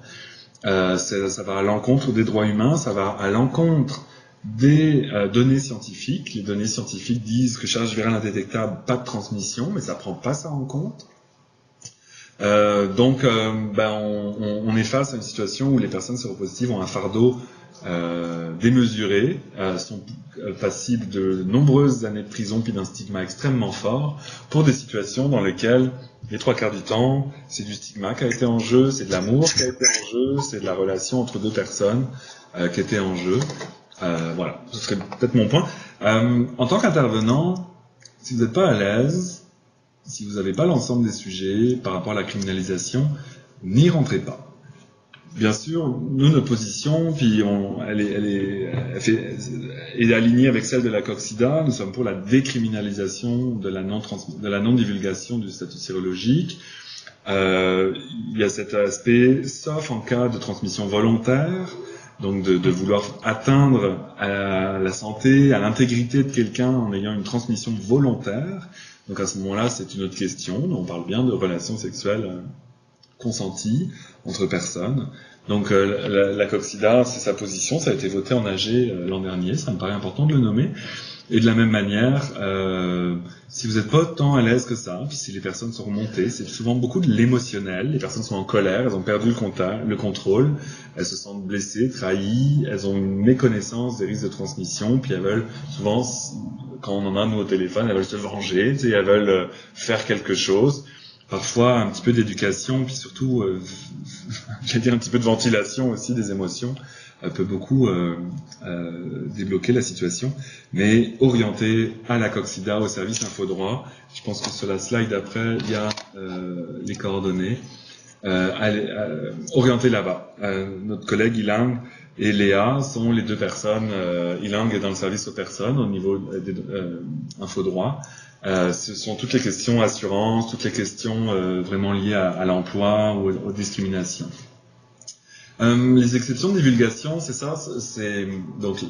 Ça va à l'encontre des droits humains, ça va à l'encontre des données scientifiques. Les données scientifiques disent que charge virale indétectable, pas de transmission, mais ça prend pas ça en compte. Donc, on est face à une situation où les personnes séropositives ont un fardeau démesuré, sont passibles de nombreuses années de prison puis d'un stigma extrêmement fort pour des situations dans lesquelles les 3/4 du temps c'est du stigma qui a été en jeu, c'est de l'amour qui a été en jeu, c'est de la relation entre deux personnes qui était en jeu. Voilà, ce serait peut-être mon point. En tant qu'intervenant, si vous n'êtes pas à l'aise, si vous n'avez pas l'ensemble des sujets par rapport à la criminalisation, n'y rentrez pas. Bien sûr, nous, notre position, puis elle est alignée avec celle de la Coxida. Nous sommes pour la décriminalisation de la non-divulgation du statut sérologique. Il y a cet aspect, sauf en cas de transmission volontaire, donc de vouloir atteindre à la santé, à l'intégrité de quelqu'un en ayant une transmission volontaire. Donc à ce moment-là, c'est une autre question. On parle bien de relations sexuelles consenties entre personnes. Donc la Coxida, c'est sa position, ça a été voté en AG l'an dernier, ça me paraît important de le nommer. Et de la même manière, si vous n'êtes pas tant à l'aise que ça, puis si les personnes sont remontées, c'est souvent beaucoup de l'émotionnel, les personnes sont en colère, elles ont perdu le contrôle, elles se sentent blessées, trahies, elles ont une méconnaissance des risques de transmission, puis elles veulent souvent, quand on en a nous au téléphone, elles veulent se venger, elles veulent faire quelque chose. Parfois un petit peu d'éducation, puis surtout, j'allais dire un petit peu de ventilation aussi des émotions, peut beaucoup débloquer la situation, mais orienté à la Coxida, au service Infodroit. Je pense que sur la slide d'après, il y a les coordonnées. Orienté là-bas. Notre collègue Ilang et Léa sont les deux personnes. Ilang est dans le service aux personnes au niveau des Infodroit. Ce sont toutes les questions assurance, toutes les questions vraiment liées à l'emploi ou aux discriminations. Les exceptions de divulgation, c'est ça, c'est donc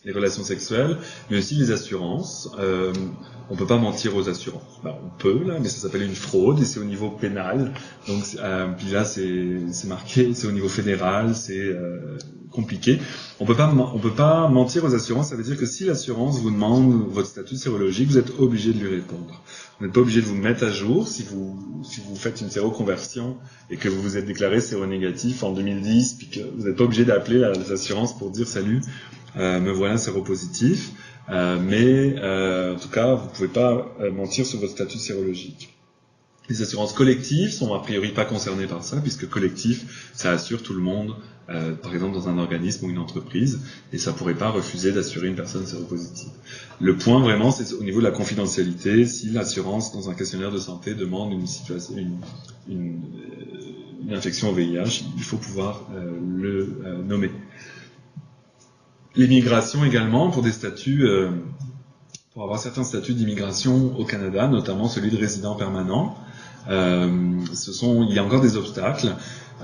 les relations sexuelles, mais aussi les assurances. On peut pas mentir aux assurances. Ben, on peut là, mais ça s'appelle une fraude et c'est au niveau pénal. Donc puis là c'est marqué, c'est au niveau fédéral, c'est compliqué. On peut pas mentir aux assurances. Ça veut dire que si l'assurance vous demande votre statut sérologique, vous êtes obligé de lui répondre. Vous n'êtes pas obligé de vous mettre à jour si vous faites une séroconversion et que vous vous êtes déclaré séronégatif en 2010, puis que vous n'êtes pas obligé d'appeler les assurances pour dire salut, me voilà séropositif. Mais en tout cas, vous pouvez pas mentir sur votre statut sérologique. Les assurances collectives sont a priori pas concernées par ça, puisque collectif, ça assure tout le monde, par exemple dans un organisme ou une entreprise, et ça pourrait pas refuser d'assurer une personne séropositive. Le point vraiment, c'est au niveau de la confidentialité. Si l'assurance, dans un questionnaire de santé, demande une infection au VIH, il faut pouvoir le nommer. L'immigration également, pour des statuts, pour avoir certains statuts d'immigration au Canada, notamment celui de résident permanent. il y a encore des obstacles.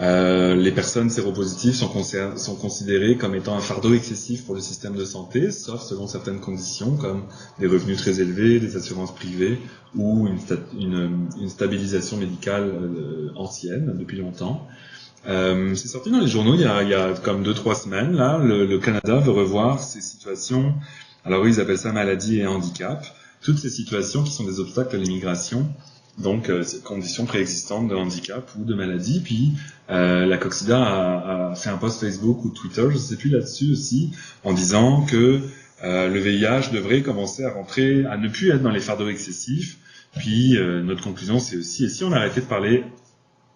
Les personnes séropositives sont considérées comme étant un fardeau excessif pour le système de santé, sauf selon certaines conditions, comme des revenus très élevés, des assurances privées ou une stabilisation médicale ancienne depuis longtemps. C'est sorti dans les journaux il y a comme 2-3 semaines. Là, le Canada veut revoir ces situations. Alors eux, ils appellent ça maladie et handicap. Toutes ces situations qui sont des obstacles à l'immigration. Donc, ces conditions préexistantes de handicap ou de maladie. Puis, la Coxida a fait un post Facebook ou Twitter, je ne sais plus là-dessus aussi, en disant que le VIH devrait commencer à ne plus être dans les fardeaux excessifs. Puis, notre conclusion, c'est aussi, et si on arrêtait de parler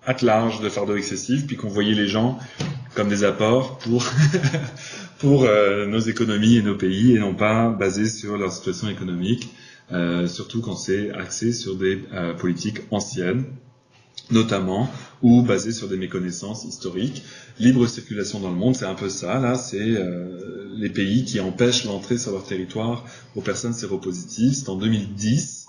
at large de fardeaux excessifs, puis qu'on voyait les gens comme des apports pour nos économies et nos pays, et non pas basés sur leur situation économique. Surtout quand c'est axé sur des politiques anciennes, notamment, ou basées sur des méconnaissances historiques. Libre circulation dans le monde, c'est un peu ça, là, c'est les pays qui empêchent l'entrée sur leur territoire aux personnes séropositives. C'est en 2010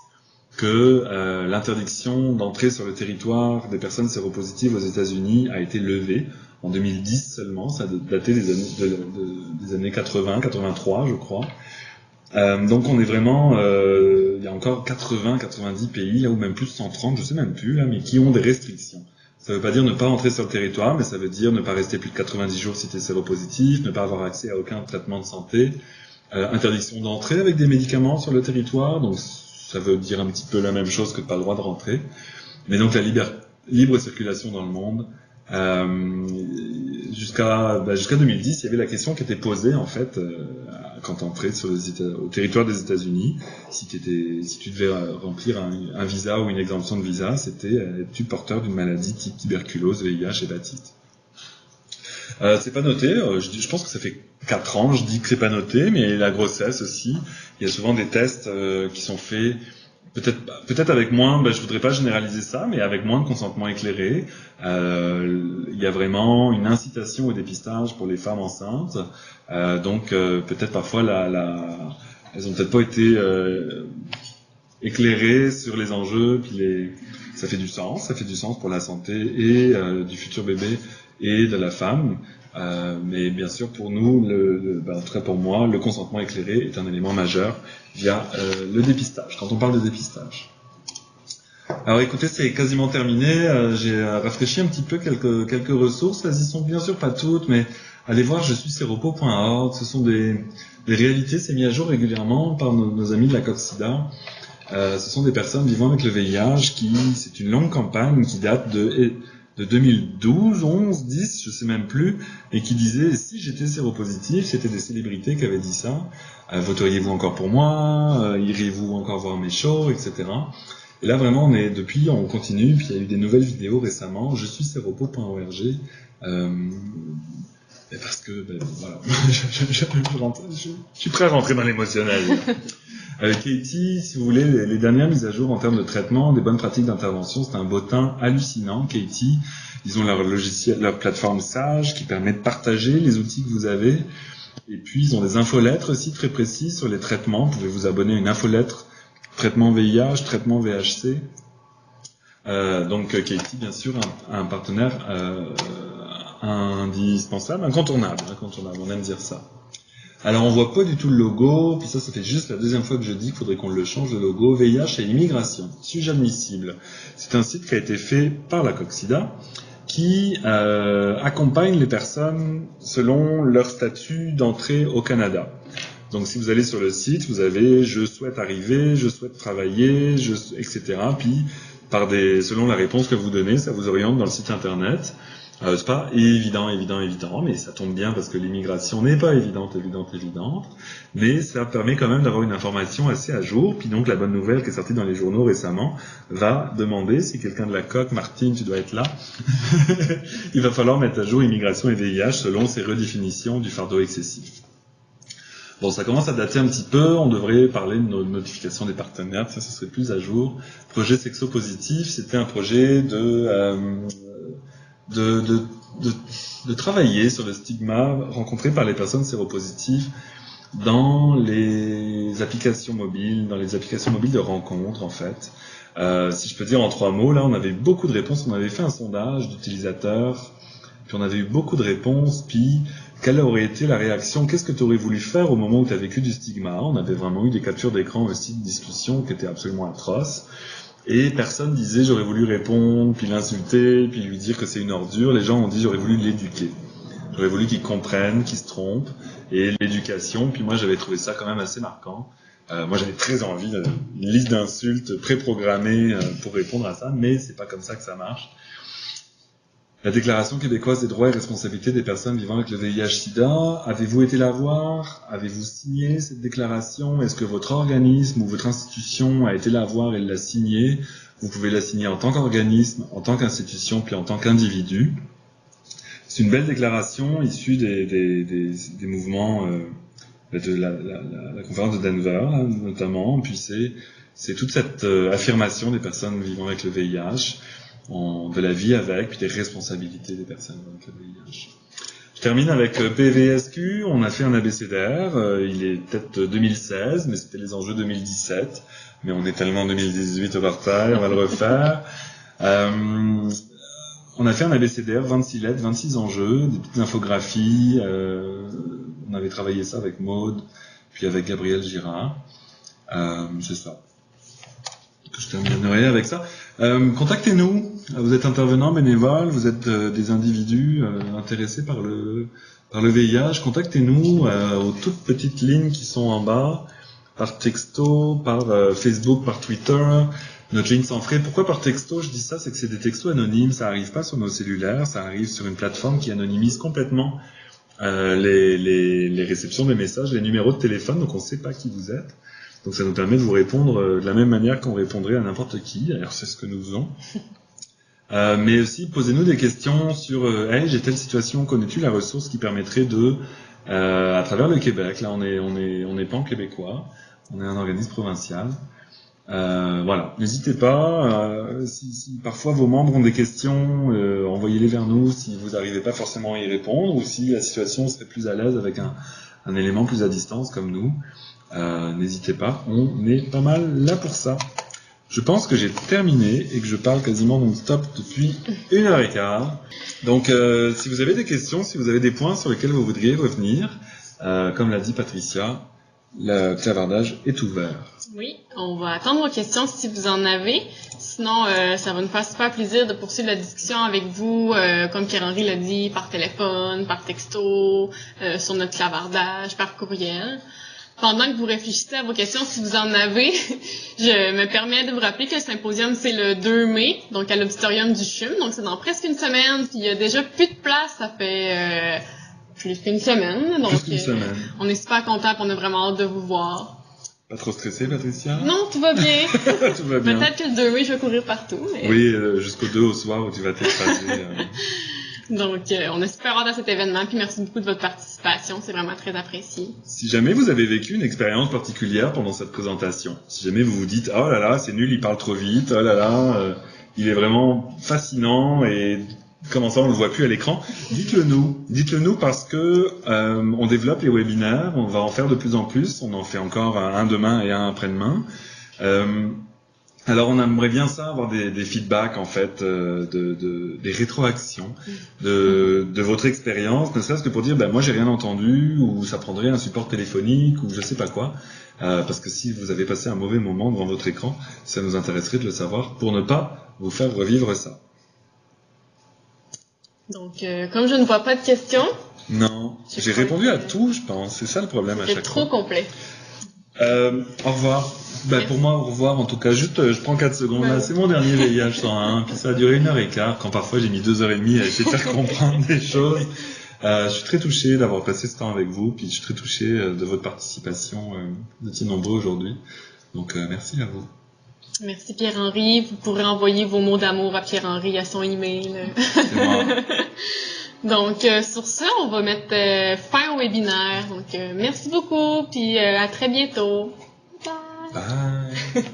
que l'interdiction d'entrée sur le territoire des personnes séropositives aux États-Unis a été levée. En 2010 seulement, ça datait des années 80, 83, je crois. Donc on est vraiment, il y a encore 80-90 pays, là, ou même plus de 130, je sais même plus, là, mais qui ont des restrictions. Ça veut pas dire ne pas entrer sur le territoire, mais ça veut dire ne pas rester plus de 90 jours si tu es séropositif, ne pas avoir accès à aucun traitement de santé, interdiction d'entrer avec des médicaments sur le territoire, donc ça veut dire un petit peu la même chose que de pas le droit de rentrer. Mais donc la libre circulation dans le monde. Jusqu'à 2010, il y avait la question qui était posée en fait quand tu entrais au territoire des États-Unis, si tu devais remplir un visa ou une exemption de visa, c'était es-tu porteur d'une maladie type tuberculose, VIH, hépatite. C'est pas noté, je pense que ça fait 4 ans, je dis que c'est pas noté, mais la grossesse aussi, il y a souvent des tests qui sont faits. Peut-être avec moins, je voudrais pas généraliser ça, mais avec moins de consentement éclairé, il y a vraiment une incitation au dépistage pour les femmes enceintes. Donc peut-être parfois elles ont peut-être pas été éclairées sur les enjeux, puis ça fait du sens pour la santé et du futur bébé et de la femme. Mais bien sûr, pour nous, en tout cas pour moi, le consentement éclairé est un élément majeur via le dépistage, quand on parle de dépistage. Alors écoutez, c'est quasiment terminé. J'ai rafraîchi un petit peu quelques ressources. Elles y sont bien sûr pas toutes, mais allez voir je suis seropo.org. Ce sont des réalités, c'est mis à jour régulièrement par nos amis de la Coxida. Ce sont des personnes vivant avec le VIH c'est une longue campagne qui date de 2012, 11, 10, je sais même plus, et qui disait si j'étais séropositif, c'était des célébrités qui avaient dit ça, voteriez-vous encore pour moi, iriez-vous encore voir mes shows, etc. Et là vraiment on continue, puis il y a eu des nouvelles vidéos récemment, je suis seropo.org, parce que voilà, je suis prêt à rentrer dans l'émotionnel. Katie, si vous voulez, les dernières mises à jour en termes de traitement, des bonnes pratiques d'intervention, c'est un bottin hallucinant. Katie, ils ont leur logiciel, leur plateforme Sage qui permet de partager les outils que vous avez. Et puis, ils ont des infolettres aussi très précises sur les traitements. Vous pouvez vous abonner à une infolettre traitement VIH, traitement VHC. Donc, Katie, bien sûr, un partenaire indispensable, incontournable, on aime dire ça. Alors on voit pas du tout le logo, puis ça fait juste la deuxième fois que je dis qu'il faudrait qu'on le change, le logo. VIH et immigration, sujet admissible. C'est un site qui a été fait par la Coxida, qui accompagne les personnes selon leur statut d'entrée au Canada. Donc si vous allez sur le site, vous avez « je souhaite arriver »,« je souhaite travailler », etc. Puis selon la réponse que vous donnez, ça vous oriente dans le site internet. C'est pas évident, mais ça tombe bien parce que l'immigration n'est pas évidente, mais ça permet quand même d'avoir une information assez à jour. Puis donc la bonne nouvelle qui est sortie dans les journaux récemment va demander, si quelqu'un de la COQ, Martine, tu dois être là, il va falloir mettre à jour immigration et VIH selon ces redéfinitions du fardeau excessif. Bon, ça commence à dater un petit peu, on devrait parler de nos notifications des partenaires, ça serait plus à jour. Projet sexo-positif, c'était un projet de travailler sur le stigma rencontré par les personnes séropositives dans les applications mobiles de rencontres en fait. Si je peux dire en 3 mots, là, on avait eu beaucoup de réponses. On avait fait un sondage d'utilisateurs, puis on avait eu beaucoup de réponses. Puis, quelle aurait été la réaction? Qu'est-ce que tu aurais voulu faire au moment où tu as vécu du stigma? On avait vraiment eu des captures d'écran aussi de discussions qui étaient absolument atroces. Et personne disait j'aurais voulu répondre, puis l'insulter, puis lui dire que c'est une ordure. Les gens ont dit j'aurais voulu l'éduquer. J'aurais voulu qu'il comprenne, qu'il se trompe. Et l'éducation, puis moi j'avais trouvé ça quand même assez marquant. Moi j'avais très envie d'une liste d'insultes préprogrammées pour répondre à ça, mais c'est pas comme ça que ça marche. La Déclaration québécoise des droits et responsabilités des personnes vivant avec le VIH/SIDA, avez-vous été la voir? Avez-vous signé cette déclaration? Est-ce que votre organisme ou votre institution a été la voir et l'a signée? Vous pouvez la signer en tant qu'organisme, en tant qu'institution, puis en tant qu'individu. C'est une belle déclaration issue des mouvements de la conférence de Denver, là, notamment. Puis c'est toute cette affirmation des personnes vivant avec le VIH, de la vie avec, puis des responsabilités des personnes avec le VIH. Je termine avec PVSQ. On a fait un abécédaire. Il est peut-être 2016, mais c'était les enjeux 2017. Mais on est tellement en 2018 au parterre, on va le refaire. On a fait un abécédaire, 26 lettres, 26 enjeux, des petites infographies. On avait travaillé ça avec Maude, puis avec Gabriel Girard. C'est ça. Je terminerai avec ça. Contactez-nous. Vous êtes intervenants bénévoles, vous êtes des individus intéressés par le VIH. Contactez-nous aux toutes petites lignes qui sont en bas, par texto, par Facebook, par Twitter. Notre ligne sans frais. Pourquoi par texto? Je dis ça, c'est que c'est des textos anonymes. Ça arrive pas sur nos cellulaires, ça arrive sur une plateforme qui anonymise complètement les réceptions des messages, les numéros de téléphone. Donc on sait pas qui vous êtes. Donc ça nous permet de vous répondre de la même manière qu'on répondrait à n'importe qui. D'ailleurs, c'est ce que nous faisons. Mais aussi, posez-nous des questions sur hey, j'ai telle situation, connais-tu la ressource qui permettrait de, à travers le Québec, là on est pas en québécois, on est un organisme provincial. Voilà, n'hésitez pas. Si parfois vos membres ont des questions, envoyez-les vers nous si vous n'arrivez pas forcément à y répondre, ou si la situation serait plus à l'aise avec un élément plus à distance comme nous. N'hésitez pas, on est pas mal là pour ça. Je pense que j'ai terminé et que je parle quasiment non-stop depuis 1h15. Donc, si vous avez des questions, si vous avez des points sur lesquels vous voudriez revenir, comme l'a dit Patricia, le clavardage est ouvert. Oui, on va attendre vos questions si vous en avez. Sinon, ça va nous faire super plaisir de poursuivre la discussion avec vous, comme Pierre-Henri l'a dit, par téléphone, par texto, sur notre clavardage, par courriel. Pendant que vous réfléchissez à vos questions, si vous en avez, je me permets de vous rappeler que le symposium, c'est le 2 mai, donc à l'auditorium du CHUM. Donc, c'est dans presque une semaine, puis il y a déjà plus de place, ça fait plus qu'une semaine. Donc, on est super contents, on a vraiment hâte de vous voir. Pas trop stressé, Patricia? Non, tout va bien. Tout va bien. Peut-être que le 2 mai, je vais courir partout. Mais... Oui, jusqu'au 2 au soir où tu vas t'écraser. Donc, on a super hâte à cet événement, puis merci beaucoup de votre participation, c'est vraiment très apprécié. Si jamais vous avez vécu une expérience particulière pendant cette présentation, si jamais vous vous dites « Oh là là, c'est nul, il parle trop vite, oh là là, il est vraiment fascinant et comment ça on le voit plus à l'écran », dites-le nous. Dites-le nous parce que on développe les webinaires, on va en faire de plus en plus, on en fait encore un demain et un après-demain. Alors on aimerait bien ça, avoir des feedbacks en fait, des rétroactions de votre expérience, ne serait-ce que pour dire moi j'ai rien entendu, ou ça prendrait un support téléphonique, ou je sais pas quoi, parce que si vous avez passé un mauvais moment devant votre écran, ça nous intéresserait de le savoir pour ne pas vous faire revivre ça. Donc comme je ne vois pas de questions. Non, j'ai répondu à tout, je pense, c'est ça le problème à chaque fois. C'est trop complet. Au revoir. Pour moi, au revoir. En tout cas, juste, je prends 4 secondes. Là, c'est mon dernier VIH 101. Puis ça a duré 1h15, quand parfois j'ai mis 2h30 à essayer de faire comprendre des choses. Je suis très touché d'avoir passé ce temps avec vous. Puis je suis très touché de votre participation. Vous étiez nombreux aujourd'hui. Donc, merci à vous. Merci Pierre-Henri. Vous pourrez envoyer vos mots d'amour à Pierre-Henri à son email. C'est moi. Donc, sur ça, on va mettre fin au webinaire. Donc, merci beaucoup, puis à très bientôt. Bye! Bye!